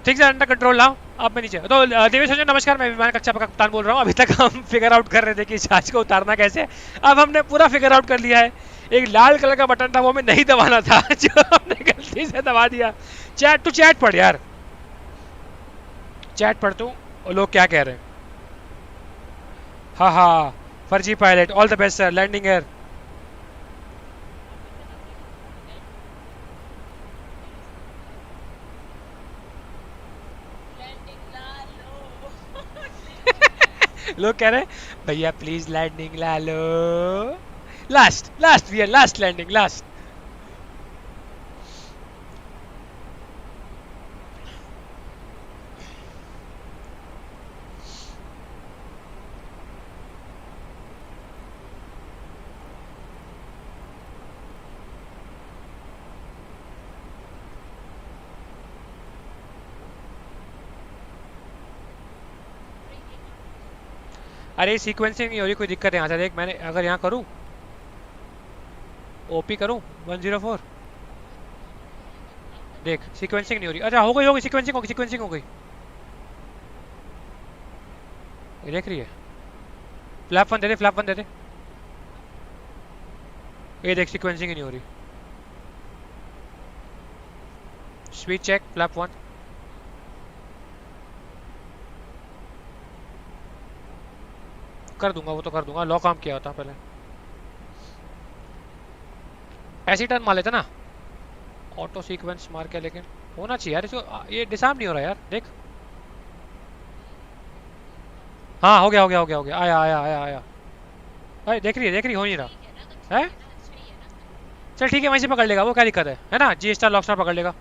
Things are under control now. अब मैं नीचे तो देवेश संजय नमस्कार, मैं विमान कक्षा का कप्तान बोल रहा हूँ। अभी तक हम फिगर आउट कर रहे थे कि जहाज को उतारना कैसे, अब हमने पूरा फिगर आउट कर लिया है। एक लाल कलर का बटन था वो हमें नहीं दबाना था जो हमने गलती से दबा दिया। चैट पढ़ यार, चैट पढ़ तू, लोग क्या कह रहे हैं। हाँ फर्जी pilot, all the best sir, landing air. लोग कह रहे हैं भैया प्लीज लैंडिंग ला लो। Last landing, last. अरे सीक्वेंसिंग नहीं हो रही, कोई दिक्कत है यहाँ से देख। मैंने अगर यहाँ करूँ, ओपी करूँ 104, देख सीक्वेंसिंग नहीं हो रही। अच्छा हो गई सीक्वेंसिंग हो गई। ये देख रही है, फ्लैप वन दे दे। ये देख सीक्वेंसिंग ही नहीं हो रही। Speed check, flap 1। कर दूंगा, वो तो कर दूंगा, लॉक काम किया होता पहले। ऐसे टर्न मार लेता ना, ऑटो सीक्वेंस मार के, लेकिन होना चाहिए यार इसको। ये डिसार्म नहीं हो रहा यार, देख। हाँ हो गया, आया। अरे देख रही हो नहीं रहा है। चल ठीक है, वहीं से पकड़ लेगा वो, क्या दिक्कत है ना। जी स्टार लॉक स्टार पकड़ लेगा।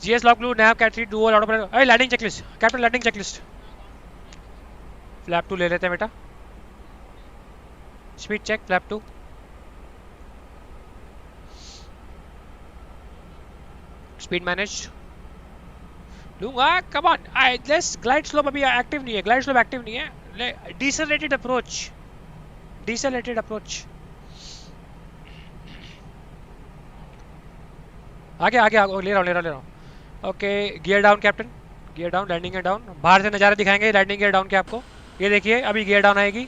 GS lock blue nav cat three dual auto. अरे landing checklist, captain landing checklist. Flap 2 ले लेते हैं बेटा। Speed check, flap 2। Speed manage लूंगा, come on. Let's glide slope अभी एक्टिव नहीं है, डिसेलेटेड अप्रोच। आगे ले रहा हूँ। Okay gear down captain, gear down, landing gear down. बाहर से नज़ारा दिखाएंगे लैंडिंग गियर डाउन के आपको। ये देखिए अभी गियर डाउन आएगी,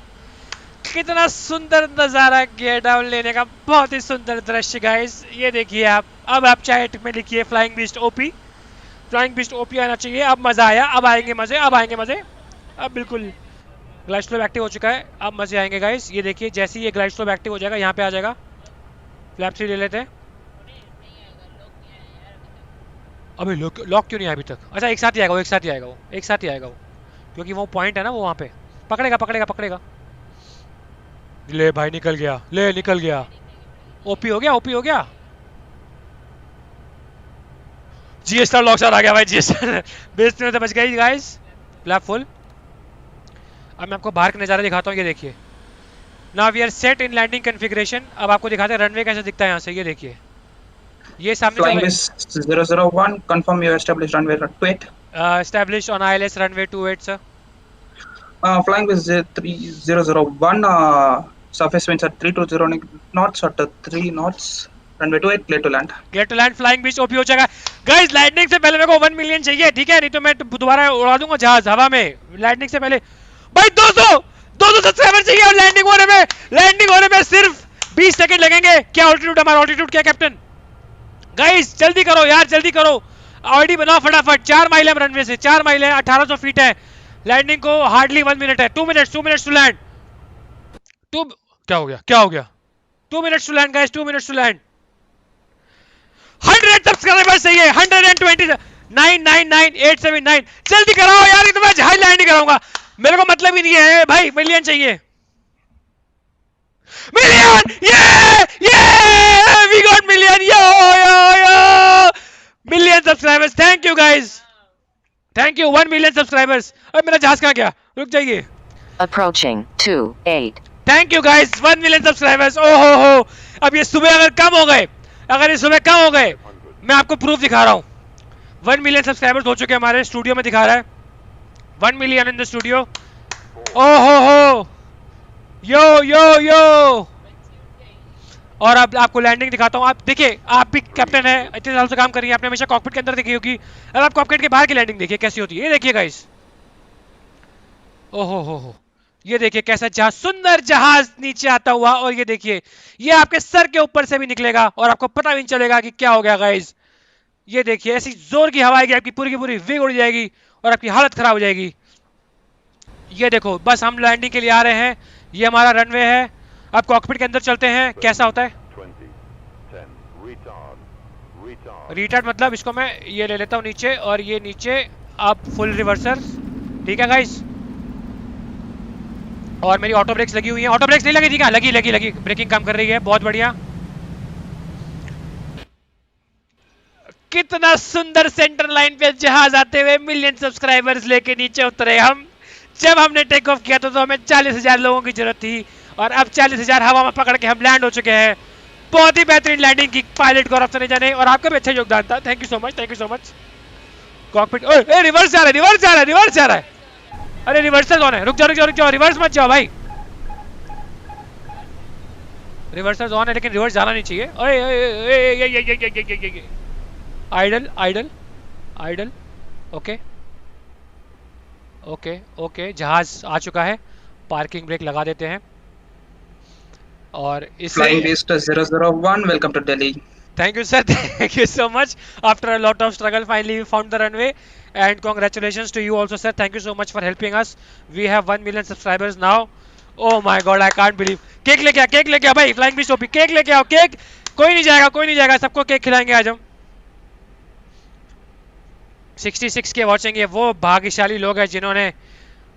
कितना सुंदर नज़ारा गियर डाउन लेने का, बहुत ही सुंदर दृश्य गाइस। ये देखिए आप। अब आप चैट में लिखिए फ्लाइंग बीस्ट ओपी, आना चाहिए। अब मज़ा आया, अब आएंगे मज़े। अब बिल्कुल ग्लाइड स्लोप एक्टिव हो चुका है, अब मज़े आएंगे गाइस। ये देखिए जैसे ही ये ग्लाइड स्लोप एक्टिव हो जाएगा यहाँ पे आ जाएगा। फ्लैप 3 ले लेते हैं। अभी लॉक क्यों नहीं आया अभी तक? अच्छा एक साथ ही आएगा वो, क्योंकि वो पॉइंट है ना, वो वहाँ पे पकड़ेगा। ले भाई निकल गया। ओपी हो गया। जीएसआर लॉक स्टार आ गया भाई, जीएसआर बेस्ट में तो बच गई गाइस। Flap full. अब मैं आपको बाहर के नज़ारे दिखाता हूँ, ये देखिए। Now we are set in landing configuration. अब आपको दिखाते हैं रनवे कैसे दिखता है यहाँ से। ये देखिए, ये सामने Flying West 001, confirm you established runway 28. established on ILS runway 28 sir. Flying West 3001, surface winds at 320 knots at 3 knots. Runway 28, clear to land. Flying Beast OP हो जाएगा गाइस। लैंडिंग से पहले मेरे को 1 मिलियन चाहिए, ठीक है? नहीं तो मैं दोबारा उड़ा दूंगा जहाज हवा में। लैंडिंग से पहले भाई 200 200 सब्सक्राइबर चाहिए और लैंडिंग होने में सिर्फ 20 सेकंड लगेंगे। क्या ऑल्टीट्यूड, हमारा ऑल्टीट्यूड क्या कैप्टन? गाइस जल्दी करो यार, जल्दी करो, ऑडी बनाओ फटाफट। 4 माइल है रनवे से, 4 माइल है, 1800 फीट है। लैंडिंग को हार्डली 1 मिनट है। 2 मिनट्स टू लैंड। क्या हो गया? 2 minutes to land guys, 2 minutes to land. 100 subscribers चाहिए, 120 999,879। जल्दी कराओ यार, ये तो मैं हाई लैंड ही कराऊंगा, मेरे को मतलब ही नहीं है भाई। मिलियन चाहिए, मिलियन, ये we got million, yo million subscribers. Thank you guys, thank you. 1 million subscribers. अब मेरा जहाज कहाँ गया? रुक जाइए। Approaching 2-8. Thank you guys, 1 million subscribers. ओहो हो, अब ये सुबह अगर कम हो गए, मैं आपको प्रूफ दिखा रहा हूं। 1 मिलियन सब्सक्राइबर्स हो चुके हैं हमारे, स्टूडियो में दिखा रहा है 1 मिलियन इन द स्टूडियो। ओहो हो, यो। और अब आपको लैंडिंग दिखाता हूं। आप देखिए, आप भी कैप्टन है, इतने साल से काम कर रही हैं, आपने हमेशा कॉकपिट के अंदर देखी होगी। अब आप कॉकपिट के बाहर की लैंडिंग देखिए कैसी होती है। ये देखिए गाइस, ओहो हो, ये देखिए कैसा जहाज, सुंदर जहाज नीचे आता हुआ। और ये देखिए, ये आपके सर के ऊपर से भी निकलेगा और आपको पता भी नहीं चलेगा कि क्या हो गया गाइस। ये देखिए, ऐसी जोर की हवा आएगी, आपकी पूरी की पूरी विग उड़ जाएगी और आपकी हालत खराब हो जाएगी। ये देखो, बस हम लैंडिंग के लिए आ रहे हैं, ये हमारा रनवे है। अब कॉकपिट के अंदर चलते हैं, कैसा होता है। रिटार्ड मतलब इसको मैं ये ले लेता हूँ नीचे, और ये नीचे अब फुल रिवर्सर, ठीक है गाइस। और मेरी ऑटो ब्रेक्स लगी हुई हैं। ऑटो ब्रेक्स नहीं लगी थी क्या? लगी, ब्रेकिंग काम कर रही है, बहुत बढ़िया। कितना सुंदर सेंटर लाइन पे जहाज आते हुए मिलियन सब्सक्राइबर्स लेके नीचे उतरे हम। जब हमने टेक ऑफ किया था तो हमें 40,000 लोगों की जरूरत थी, और अब 40,000 हवा में पकड़ के हम लैंड हो चुके हैं। बहुत ही बेहतरीन लैंडिंग की पायलट गौरव से नहीं जाने, और आपका भी अच्छा योगदान था। Thank you so much. Cockpit, ओए रिवर्स जा रहा है। अरे रिवर्सल ऑन है, रुक जाओ, रिवर्स मत जाओ भाई। रिवर्सल ऑन है लेकिन रिवर्स जाना नहीं चाहिए। ओए आइडल। ओके, जहाज आ चुका है, पार्किंग ब्रेक लगा देते हैं। और इस Flying Beast 001, welcome to Delhi. Thank you sir, thank you so much. After a lot of struggle, finally we found the runway, and congratulations to you also sir. Thank you so much for helping us. We have 1 million subscribers now. Oh my god, I can't believe. Cake लेके आ भाई, flying beast OP, cake लेके आओ। Cake कोई नहीं जाएगा, सबको cake खिलाएंगे आज हम। 66 के वॉचिंग, ये वो भाग्यशाली लोग हैं जिन्होंने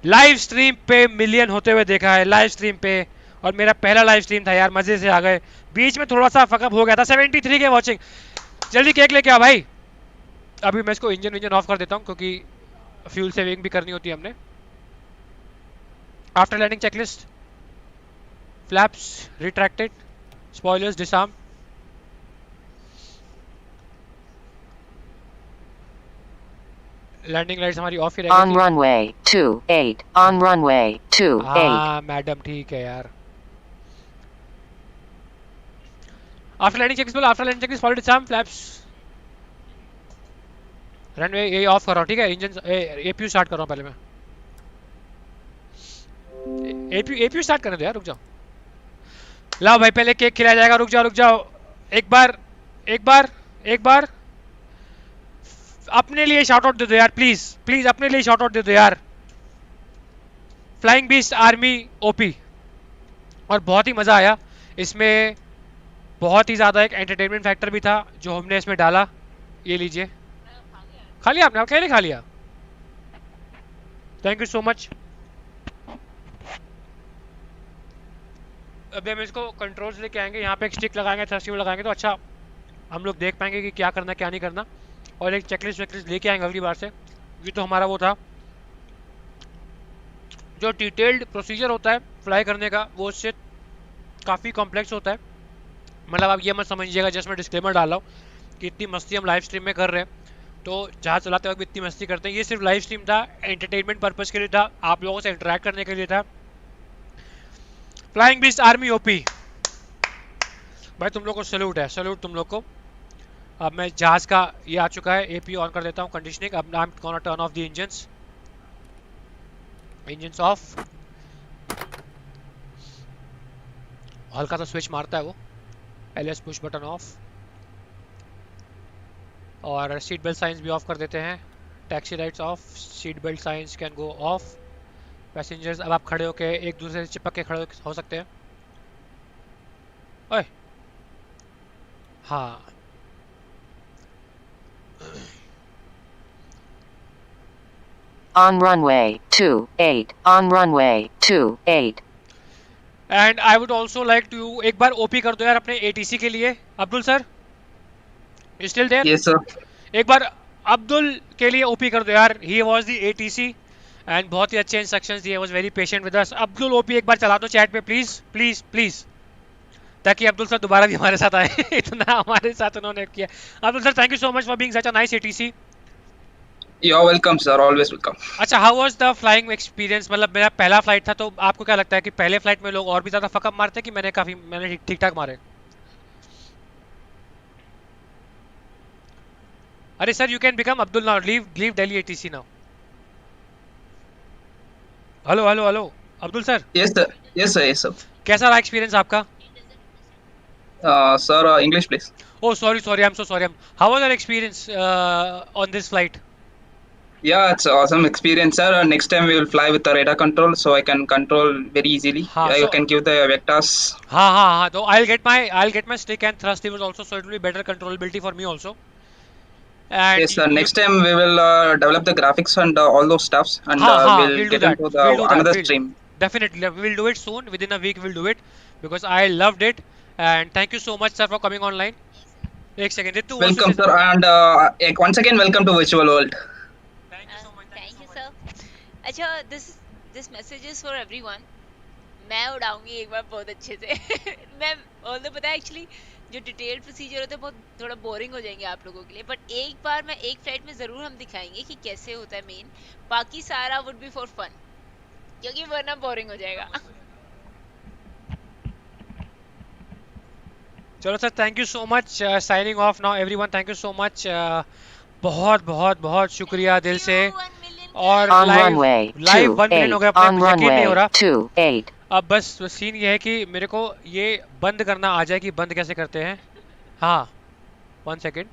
लाइव स्ट्रीम पे मिलियन होते हुए देखा है, लाइव स्ट्रीम पे। और मेरा पहला लाइव स्ट्रीम था यार, मजे से आ गए। बीच में थोड़ा सा फकअप हो गया था। 73 के वॉचिंग, जल्दी केक लेके आओ भाई। अभी मैं इसको इंजन ऑफ कर देता हूँ क्योंकि फ्यूल सेविंग भी करनी होती है हमने। After landing checklist, flaps retracted, spoilers disarm. Landing lights हमारी ऑफ ही रहेगी। On runway 28. On runway 28. हाँ मैडम, ठीक है यार। After landing checklist follow disarm, flaps runway ये ऑफ कर रहा हूँ, ठीक है। इंजन एपीयू स्टार्ट कर रहा हूँ पहले मैं। एपीयू स्टार्ट करने दो यार, रुक जाओ। लाओ भाई, पहले केक खिलाया जाएगा। रुक जाओ। एक बार अपने लिए शाउट आउट दे दो यार, प्लीज अपने लिए शाउट आउट दे दो यार। फ्लाइंग बीस्ट आर्मी ओपी, और बहुत ही मजा आया इसमें। बहुत ही ज्यादा एक एंटरटेनमेंट फैक्टर भी था जो हमने इसमें डाला। ये लीजिए, खा लिया आपने? अकेले खा लिया? Thank you so much. अभी हम इसको कंट्रोल्स लेके आएंगे, यहाँ पे एक स्टिक लगाएंगे, थ्रस्ट लगाएंगे तो अच्छा हम लोग देख पाएंगे कि क्या करना क्या नहीं करना। और एक चेकलिस्ट लेके आएंगे अगली बार से। ये तो हमारा वो था जो डिटेल्ड प्रोसीजर होता है फ्लाई करने का, वो उससे काफ़ी कॉम्प्लेक्स होता है। मतलब आप ये मत समझिएगा, जस्ट मैं डिस्क्लेमर डाल रहा हूँ कि इतनी मस्ती हम लाइव स्ट्रीम में कर रहे हैं, तो जहाज चलाते वक्त भी इतनी मस्ती करते हैं। ये सिर्फ लाइव स्ट्रीम था, एंटरटेनमेंट पर्पज़ के लिए था, आप लोगों से इंटरेक्ट करने के लिए था। फ्लाइंग बीस्ट आर्मी ओपी भाई, तुम लोग को सैल्यूट है, सैल्यूट तुम लोग को। अब मैं जहाज का ये आ चुका है, एपी ऑन कर देता हूँ, कंडीशनिंग। अब I am gonna turn off the engines of. हल्का सा स्विच मारता है वो। LS पुश बटन ऑफ, और सीट बेल्ट साइंस भी ऑफ कर देते हैं। Taxi lights off, seat belt science can go of. Passengers अब आप खड़े होके एक दूसरे से चिपक के खड़े हो सकते हैं। ओए हाँ, On runway 28. On runway 28. And I would also like to एक बार ओपी कर दो यार अपने ATC के लिए। Abdul sir, you still there? Yes, sir. एक बार अब्दुल के लिए ओपी कर दो यार। He was the ATC and बहुत ही अच्छे इंस्ट्रक्शंस दिए, was very patient with us. Abdul OP एक बार चला दो चैट पे प्लीज प्लीज प्लीज, ताकि अब्दुल सर दोबारा भी हमारे साथ आए। इतना हमारे साथ उन्होंने किया। Abdul sir, thank you so much for being such a nice ATC। You're welcome, sir. Always welcome. अच्छा, how was the flying experience? मतलब मेरा पहला फ्लाइट था, तो आपको क्या लगता है कि पहले फ्लाइट में लोग और भी ज्यादा फकअप मारते कि मैंने ठीक ठाक मारे? अरे sir, you can become Abdul now, leave Delhi ATC now. Hello hello hello Abdul sir, Yes, sir. Yes, sir. Yes, sir. कैसा रहा एक्सपीरियंस आपका? Sir, English, please. Oh, sorry, I'm so sorry. How was your experience on this flight? Yeah, it's awesome experience, sir. Next time we will fly with the radar control, so I can control very easily. हाँ, You so can give the vectors. हाँ, तो I'll get my stick and thrust levers also, so it will be better controllability for me also. And Yes, sir. Next time we will develop the graphics and all those stuffs, and we'll we'll do get that. into the We'll do that. another We'll stream. definitely we'll do it soon. Within a week we'll do it because I loved it. And thank you so much, sir, for coming online. एक second, Ritu wants to Welcome, say sir, something. and once again, welcome to virtual world. Thank you so much. Thank you sir. अच्छा, this message is for everyone. मैं उड़ाऊंगी एक बार बहुत अच्छे से। मैं although पता है एक्चुअली जो डिटेल्ड प्रोसीजर होता है बहुत थोड़ा बोरिंग हो जाएंगे आप लोगों के लिए, बट एक बार मैं एक फ्लाइट में जरूर हम दिखाएंगे कि कैसे होता है मेन। बाकी सारा वुड बी फॉर फन, क्योंकि वरना बोरिंग हो जाएगा। चलो sir, thank you so much. Signing off now everyone, thank you so much. बहुत बहुत बहुत शुक्रिया दिल से। और On लाइव runway 1 मिलियन हो 28. गए अपने, On मुझे यकीन नहीं हो runway रहा। 28. अब बस सीन ये है कि मेरे को ये बंद करना आ जाए कि बंद कैसे करते हैं। हाँ, 1 सेकेंड।